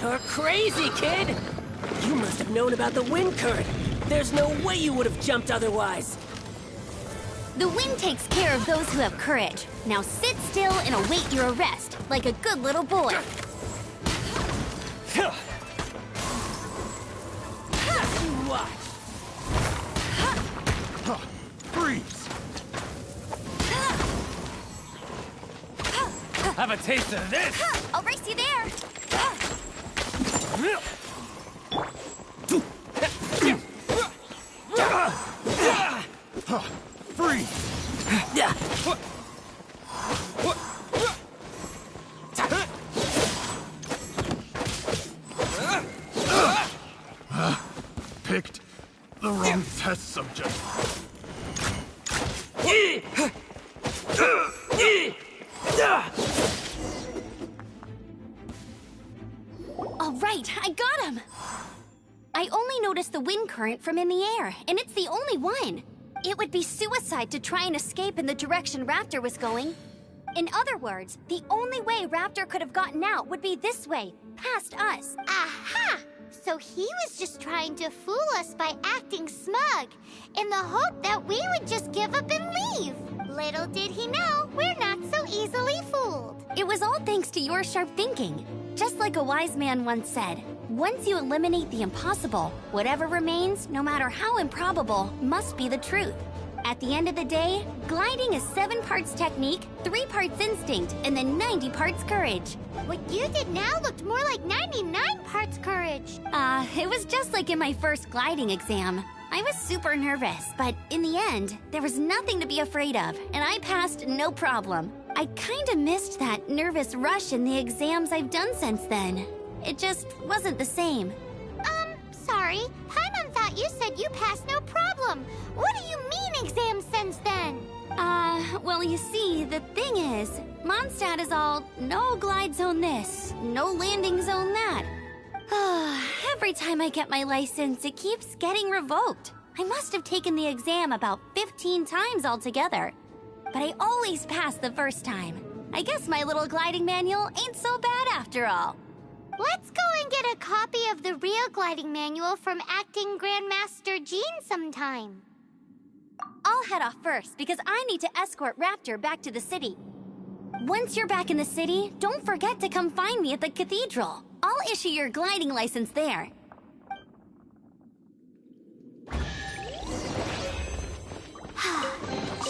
S13: You're crazy, kid! You must have known about the wind current. There's no way you would have jumped otherwise.
S9: The wind takes care of those who have courage. Now sit still and await your arrest, like a good little boy.
S13: Watch.
S7: Freeze! Have a taste of this!
S9: I'll race you there!
S7: Freeze! Picked the wrong test subject.
S9: All right, I got him! I only noticed the wind current from in the air, and it's the only one. It would be suicide to try and escape in the direction Raptor was going. In other words, the only way Raptor could have gotten out would be this way, past us.
S2: Aha! So he was just trying to fool us by acting smug, in the hope that we would just give up and leave. Little did he know, we're not so easily fooled.
S9: It was all thanks to your sharp thinking. Just like a wise man once said, once you eliminate the impossible, whatever remains, no matter how improbable, must be the truth. At the end of the day, gliding is 7 parts technique, 3 parts instinct, and then 90 parts courage.
S2: What you did now looked more like 99 parts courage.
S9: It was just like in my first gliding exam. I was super nervous, but in the end, there was nothing to be afraid of, and I passed no problem. I kinda missed that nervous rush in the exams I've done since then. It just wasn't the same.
S2: Sorry. Paimon thought you said you passed no problem. What do you mean exams since then?
S9: Well, you see, the thing is, Mondstadt is all, no glide zone this, no landing zone that. Every time I get my license, it keeps getting revoked. I must have taken the exam about 15 times altogether. But I always pass the first time. I guess my little gliding manual ain't so bad after all.
S2: Let's go and get a copy of the real gliding manual from Acting Grandmaster Jean sometime.
S9: I'll head off first because I need to escort Raptor back to the city. Once you're back in the city, don't forget to come find me at the cathedral. I'll issue your gliding license there.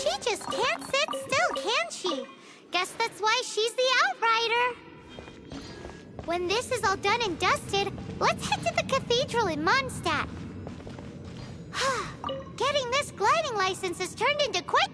S2: She just can't sit still, can she? Guess that's why she's the outrider. When this is all done and dusted, let's head to the cathedral in Mondstadt. Getting this gliding license has turned into quite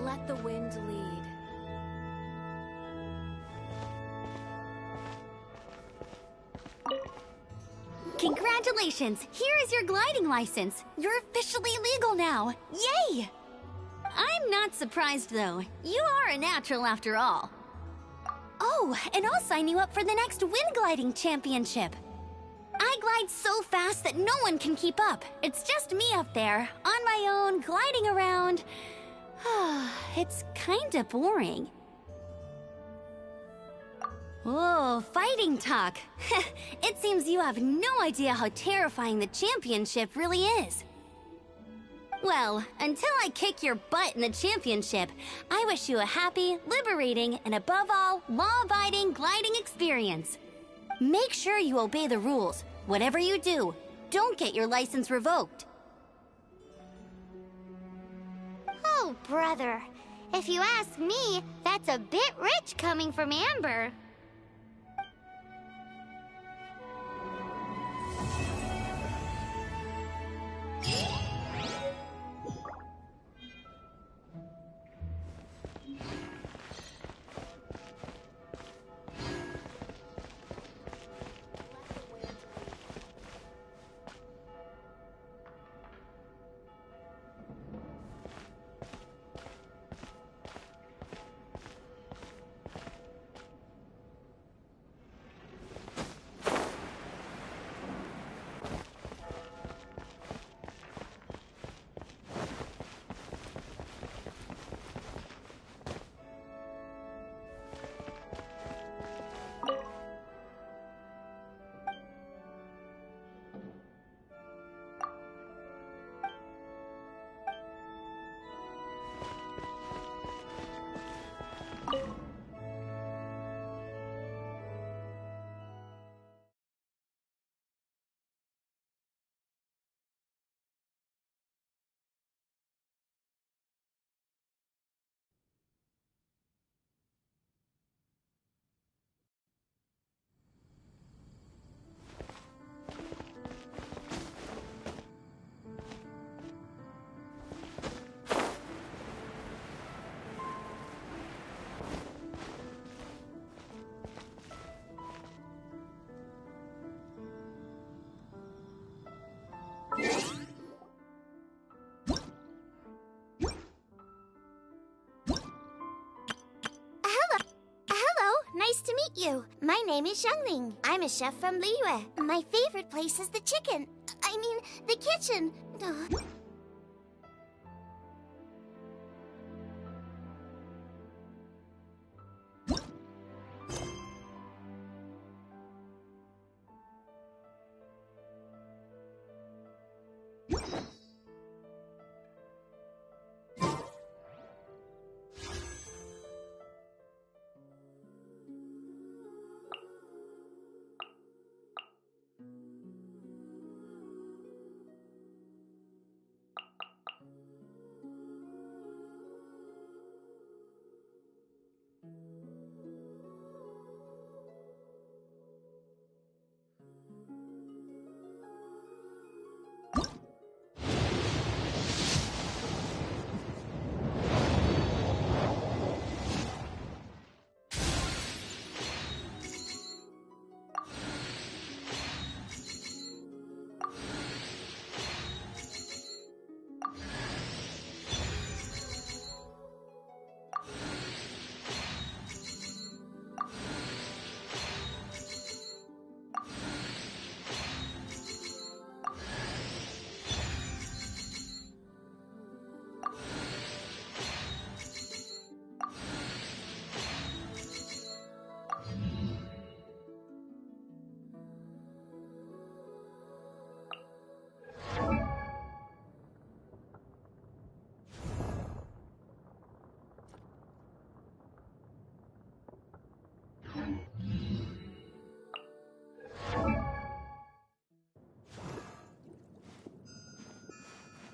S3: Let the wind lead.
S9: Congratulations! Here is your gliding license. You're officially legal now. Yay! I'm not surprised, though. You are a natural after all. Oh, and I'll sign you up for the next wind gliding championship. I glide so fast that no one can keep up. It's just me up there, on my own, gliding around. It's kinda boring. Oh, fighting talk. It seems you have no idea how terrifying the championship really is. Well, until I kick your butt in the championship, I wish you a happy, liberating, and above all, law-abiding gliding experience. Make sure you obey the rules. Whatever you do, don't get your license revoked.
S2: Oh, brother. If you ask me, that's a bit rich coming from Amber. Nice to meet you. My name is Xiangling. I'm a chef from Liyue. My favorite place is the chicken. I mean, the kitchen. Ugh.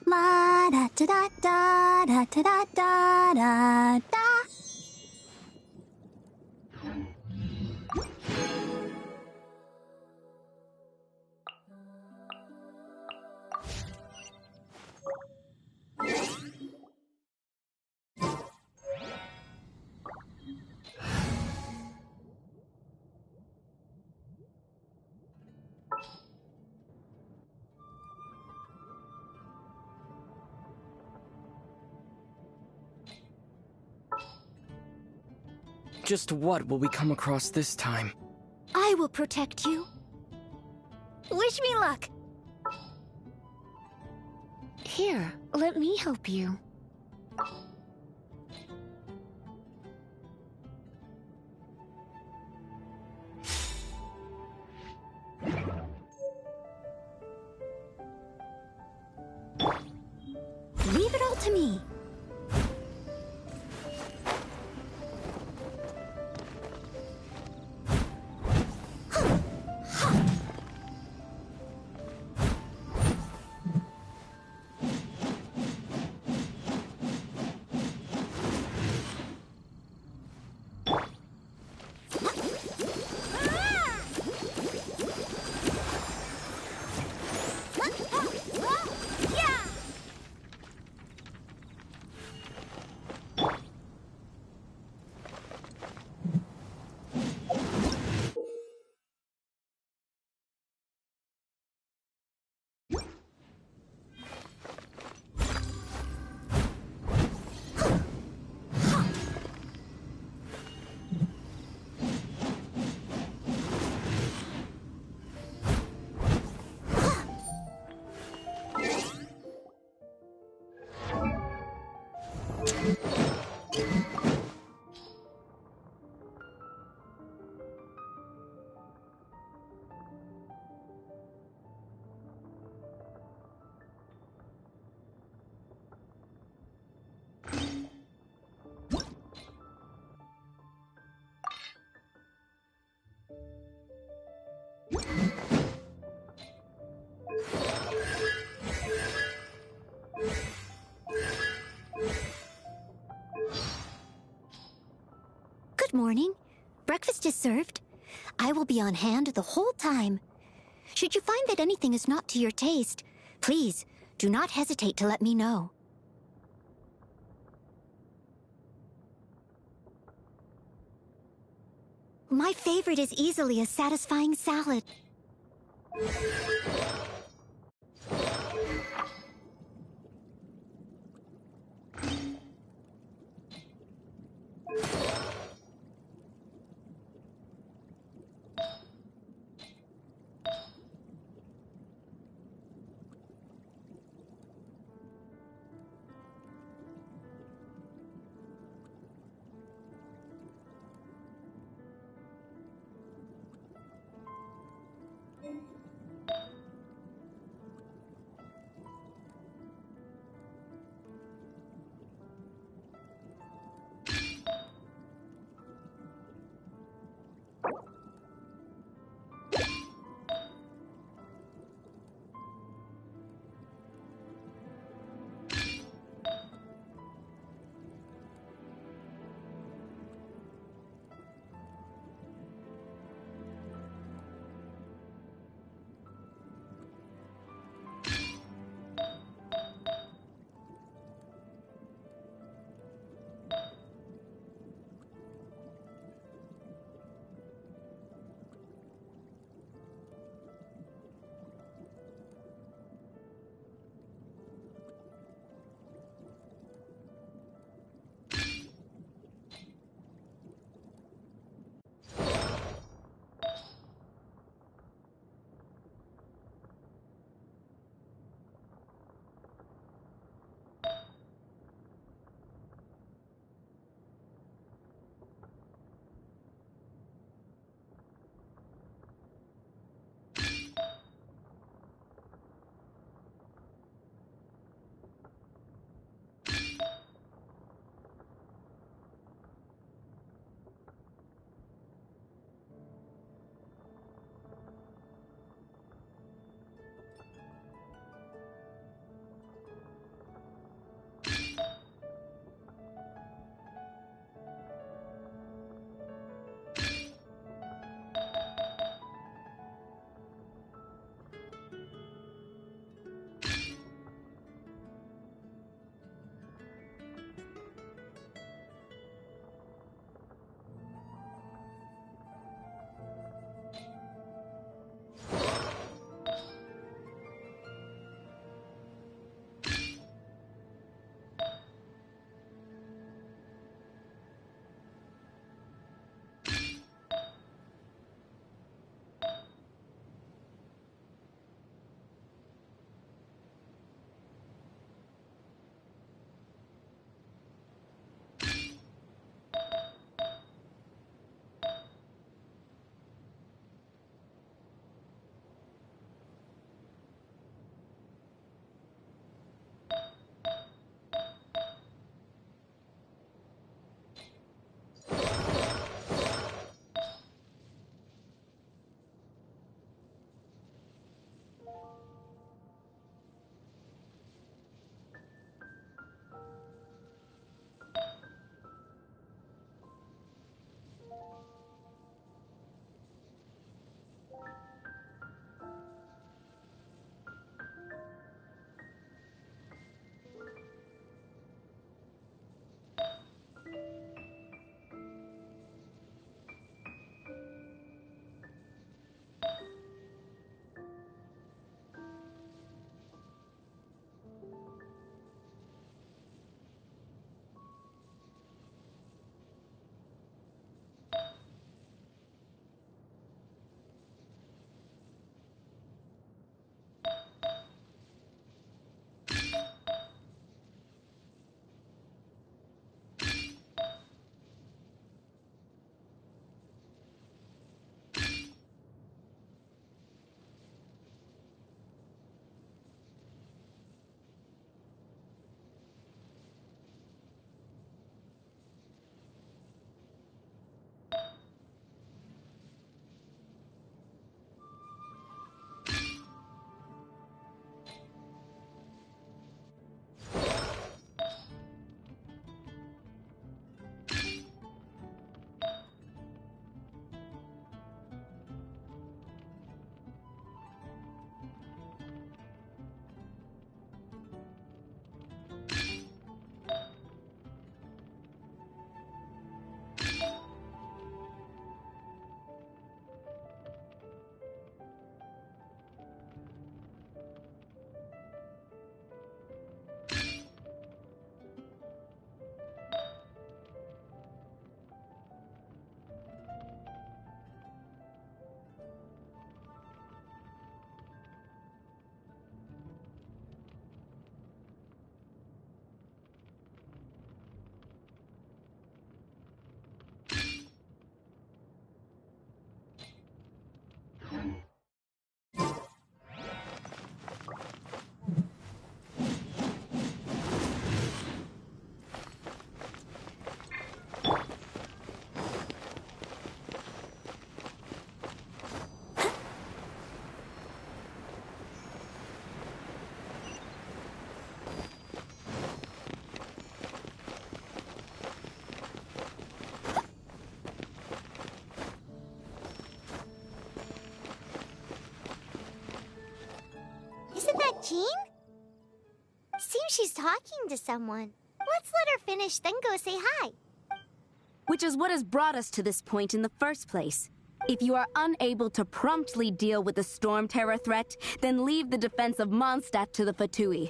S2: La da da da da da da da da da.
S14: Just what will we come across this time?
S2: I will protect you. Wish me luck.
S12: Here, let me help you.
S2: Leave it all to me. Good morning. Breakfast is served. I will be on hand the whole time. Should you find that anything is not to your taste, please do not hesitate to let me know. My favorite is easily a satisfying salad. Jean? Seems she's talking to someone. Let's let her finish, then go say hi.
S15: Which is what has brought us to this point in the first place. If you are unable to promptly deal with the Storm Terror threat, then leave the defense of Mondstadt to the Fatui.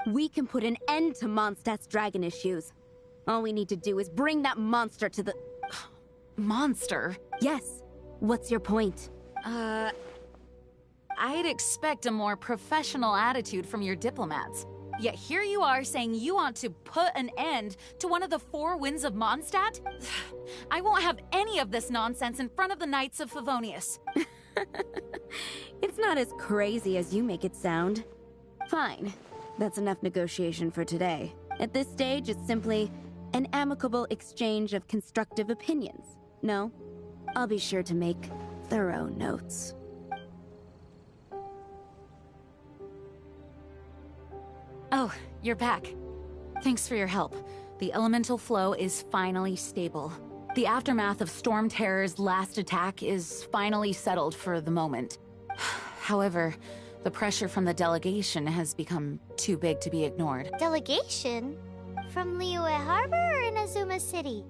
S15: We can put an end to Mondstadt's dragon issues. All we need to do is bring that monster to the...
S3: Monster?
S15: Yes. What's your point?
S3: I'd expect a more professional attitude from your diplomats. Yet here you are saying you want to put an end to one of the four winds of Mondstadt? I won't have any of this nonsense in front of the Knights of Favonius.
S15: It's not as crazy as you make it sound. Fine. That's enough negotiation for today. At this stage, it's simply an amicable exchange of constructive opinions. No? I'll be sure to make thorough notes.
S3: Oh, you're back. Thanks for your help. The elemental flow is finally stable. The aftermath of Storm Terror's last attack is finally settled for the moment. However, the pressure from the delegation has become too big to be ignored.
S2: Delegation? From Liyue Harbor or Inazuma City?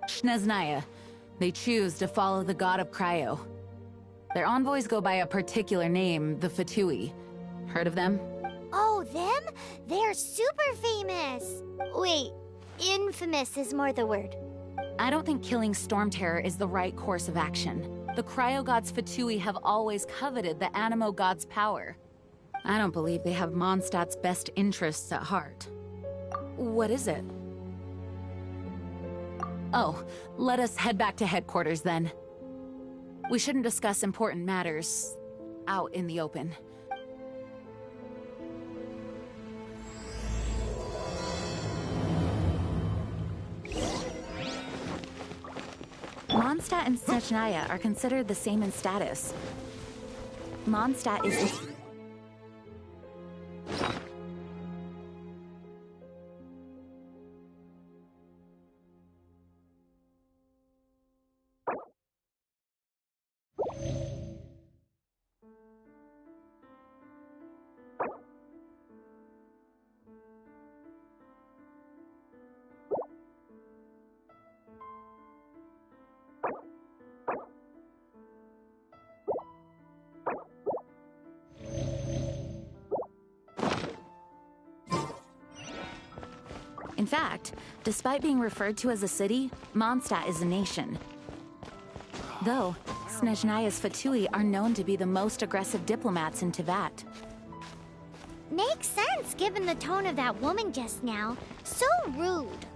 S3: Snezhnaya. They choose to follow the god of Cryo. Their envoys go by a particular name, the Fatui. Heard of them?
S2: Oh, them? They're super famous! Wait, infamous is more the word.
S3: I don't think killing Storm Terror is the right course of action. The Cryo God's Fatui have always coveted the Animo God's power. I don't believe they have Mondstadt's best interests at heart. What is it? Oh, let us head back to headquarters then. We shouldn't discuss important matters out in the open. Mondstadt and Snezhnaya are considered the same in status. Mondstadt is... In fact, despite being referred to as a city, Mondstadt is a nation. Though, Snezhnaya's Fatui are known to be the most aggressive diplomats in Teyvat.
S2: Makes sense given the tone of that woman just now. So rude.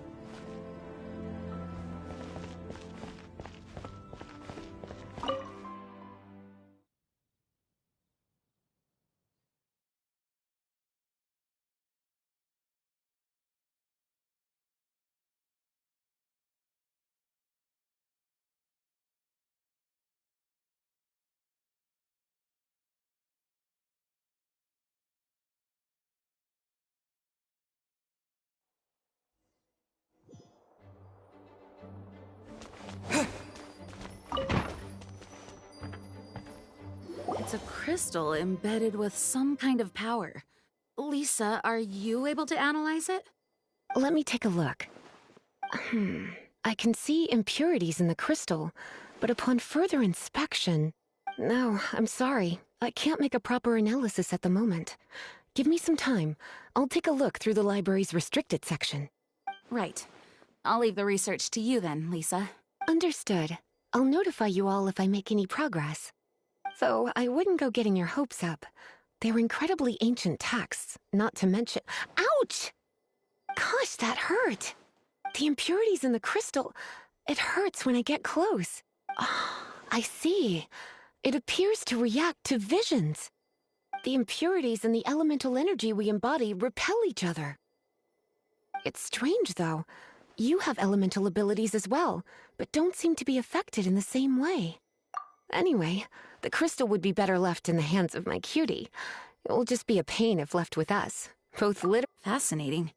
S3: It's a crystal embedded with some kind of power. Lisa, are you able to analyze it?
S12: Let me take a look. I can see impurities in the crystal, but upon further inspection... No, I'm sorry. I can't make a proper analysis at the moment. Give me some time. I'll take a look through the library's restricted section.
S3: Right. I'll leave the research to you then, Lisa.
S12: Understood. I'll notify you all if I make any progress. Though I wouldn't go getting your hopes up. They're incredibly ancient texts, not to mention... Ouch! Gosh, that hurt! The impurities in the crystal... It hurts when I get close. Oh, I see. It appears to react to visions. The impurities and the elemental energy we embody repel each other. It's strange, though. You have elemental abilities as well, but don't seem to be affected in the same way. Anyway, the crystal would be better left in the hands of my cutie. It will just be a pain if left with us. Both
S3: Fascinating.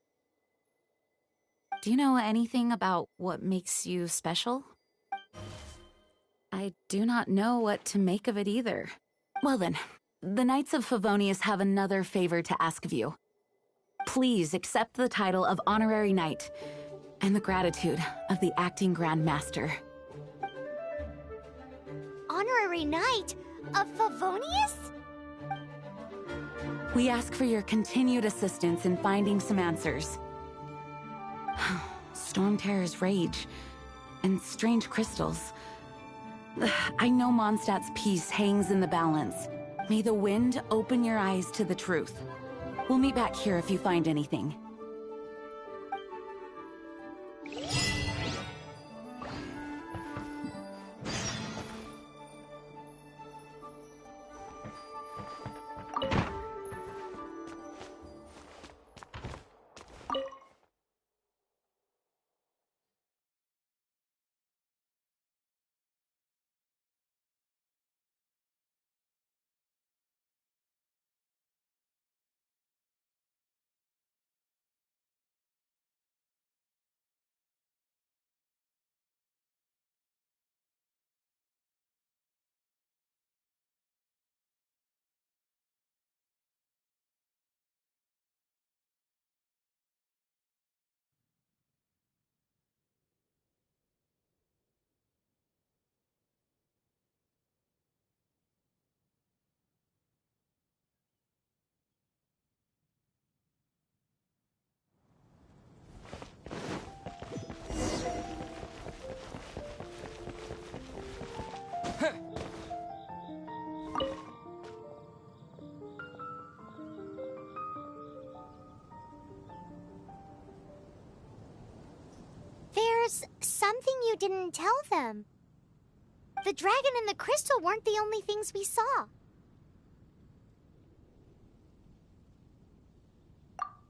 S3: Do you know anything about what makes you special? I do not know what to make of it either. Well then,
S15: the Knights of Favonius have another favor to ask of you. Please accept the title of Honorary Knight and the gratitude of the Acting Grand Master.
S2: Honorary Knight of Favonius?
S15: We ask for your continued assistance in finding some answers. Storm Terror's rage and strange crystals. I know Mondstadt's peace hangs in the balance. May the wind open your eyes to the truth. We'll meet back here if you find anything.
S2: There's something you didn't tell them. The dragon and the crystal weren't the only things we saw.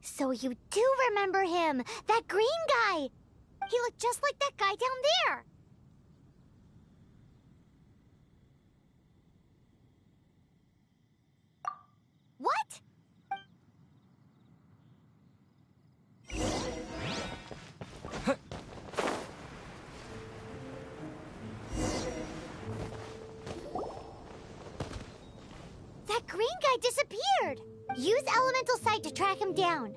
S2: So you do remember him, that green guy. He looked just like that guy down there. What? That green guy disappeared! Use Elemental Sight to track him down.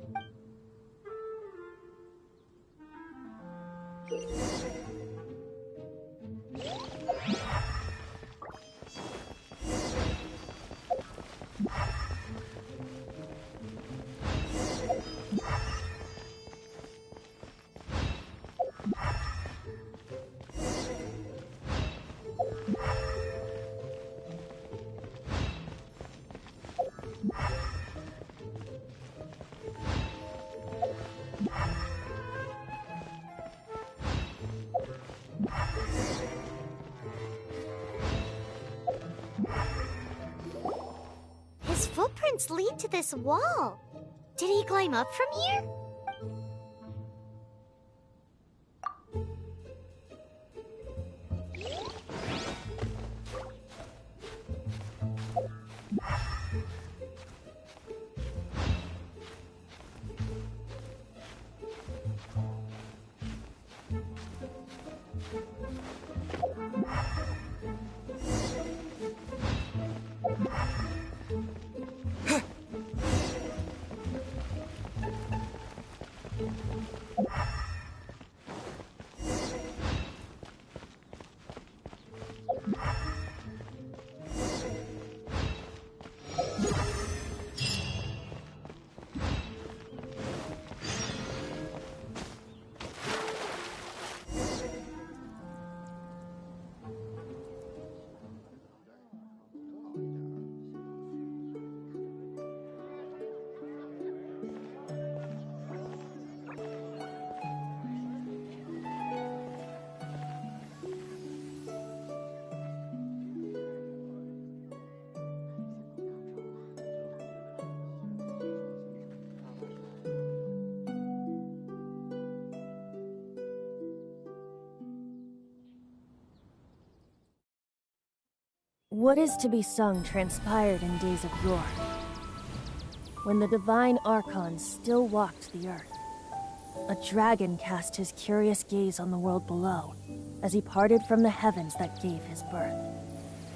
S2: His footprints lead to this wall. Did he climb up from here?
S16: What is to be sung transpired in days of yore, when the divine Archons still walked the earth. A dragon cast his curious gaze on the world below, as he parted from the heavens that gave his birth.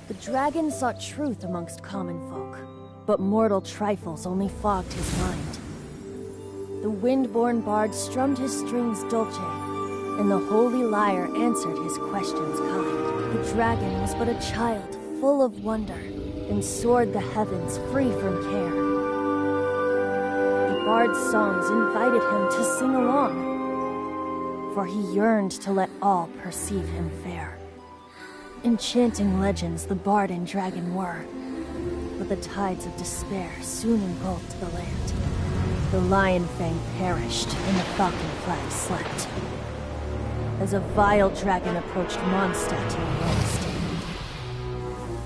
S16: The dragon sought truth amongst common folk, but mortal trifles only fogged his mind. The wind-born bard strummed his strings dolce, and the holy lyre answered his questions kind. The dragon was but a child, full of wonder, and soared the heavens free from care. The bard's songs invited him to sing along, for he yearned to let all perceive him fair. Enchanting legends the bard and dragon were, but the tides of despair soon engulfed the land. The Lion Fang perished, and the Falcon Flag slept, as a vile dragon approached Mondstadt in a lone stand.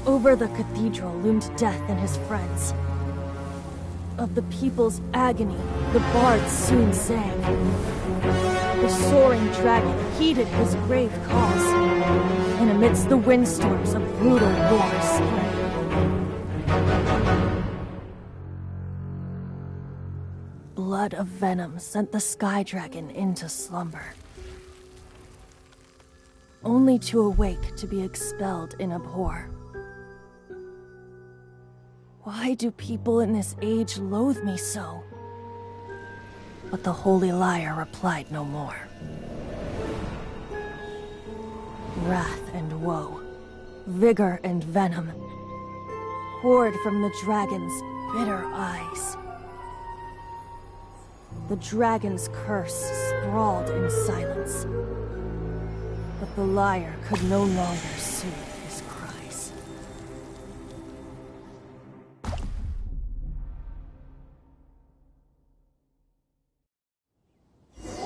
S16: Over the cathedral loomed death and his friends. Of the people's agony, the bards soon sang. The soaring dragon heeded his grave calls, and amidst the windstorms a brutal war spread. Blood of venom sent the sky dragon into slumber, only to awake to be expelled in abhor. Why do people in this age loathe me so? But the holy lyre replied no more. Wrath and woe, vigor and venom, poured from the dragon's bitter eyes. The dragon's curse sprawled in silence, but the lyre could no longer soothe his cries.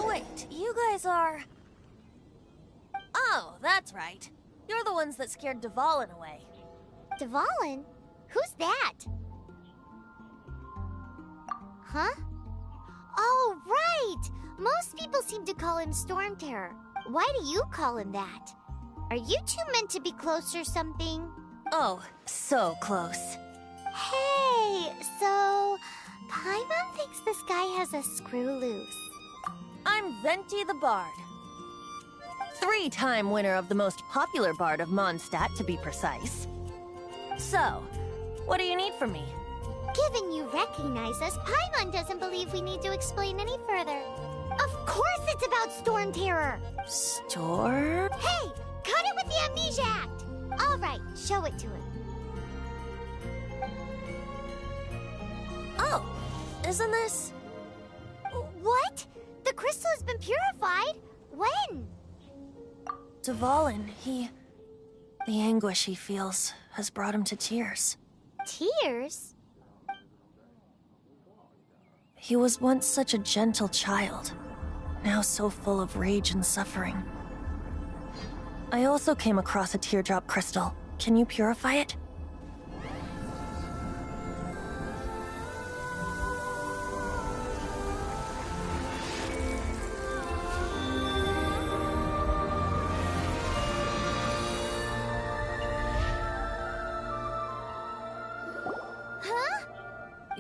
S16: Wait, you guys are... Oh, that's right. You're the ones that scared Dvalin away.
S2: Dvalin? Who's that? Huh? Oh, right! Most people seem to call him Storm Terror. Why do you call him that? Are you two meant to be close or something?
S16: Oh, so close.
S2: Hey, so... Paimon thinks this guy has a screw loose.
S16: I'm Venti the Bard. 3-time winner of the most popular bard of Mondstadt, to be precise. So, what do you need from me?
S2: Given you recognize us, Paimon doesn't believe we need to explain any further. Of course it's about Storm Terror!
S16: Storm?
S2: Hey! Cut it with the Amnesia Act! Alright, show it to him.
S16: Oh, isn't this...
S2: What? The crystal has been purified? When?
S16: Dvalin, the anguish he feels has brought him to tears.
S2: Tears?
S16: He was once such a gentle child, now so full of rage and suffering. I also came across a teardrop crystal. Can you purify it?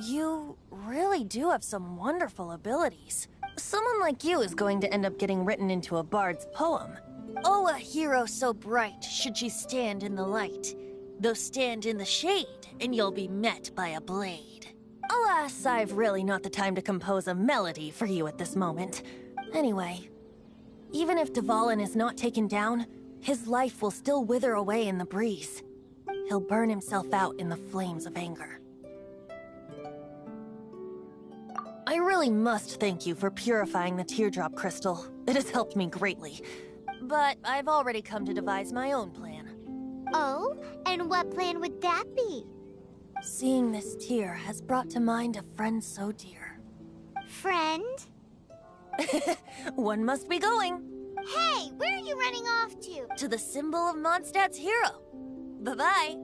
S16: You really do have some wonderful abilities. Someone like you is going to end up getting written into a bard's poem. Oh, a hero so bright should she stand in the light, though stand in the shade, and you'll be met by a blade. Alas, I've really not the time to compose a melody for you at this moment. Anyway, even if Dvalin is not taken down, his life will still wither away in the breeze. He'll burn himself out in the flames of anger. I really must thank you for purifying the teardrop crystal. It has helped me greatly. But I've already come to devise my own plan.
S2: Oh? And what plan would that be?
S16: Seeing this tear has brought to mind a friend so dear.
S2: Friend?
S16: One must be going.
S2: Hey, where are you running off to?
S16: To the symbol of Mondstadt's hero. Bye-bye.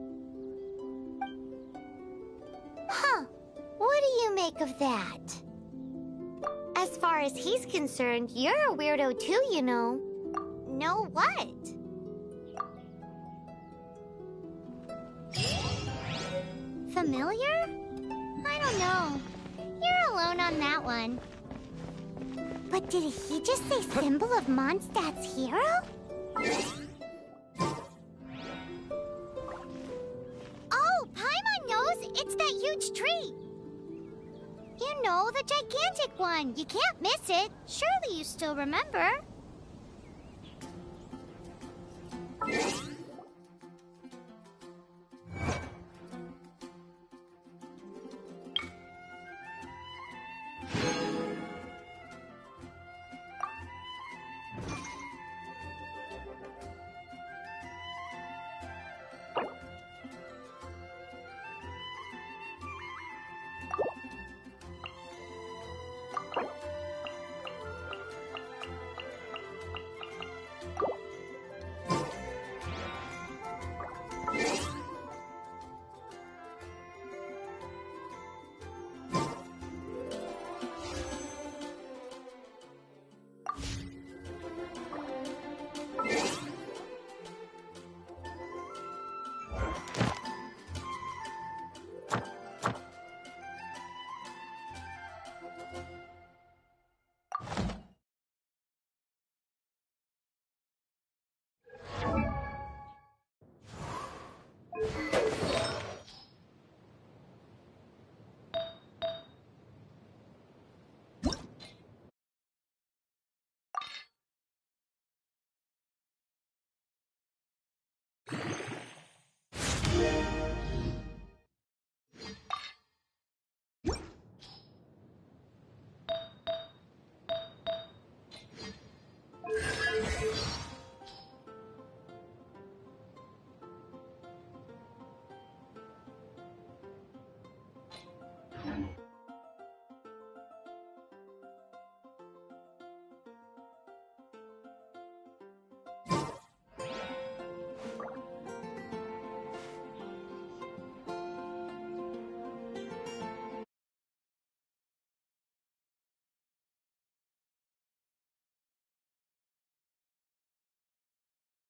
S2: Huh. What do you make of that? As far as he's concerned, you're a weirdo too, you know. Know what? Familiar? I don't know. You're alone on that one. But did he just say symbol of Mondstadt's hero? Oh, Paimon knows It's that huge tree. You know, the gigantic one. You can't miss it. Surely you still remember.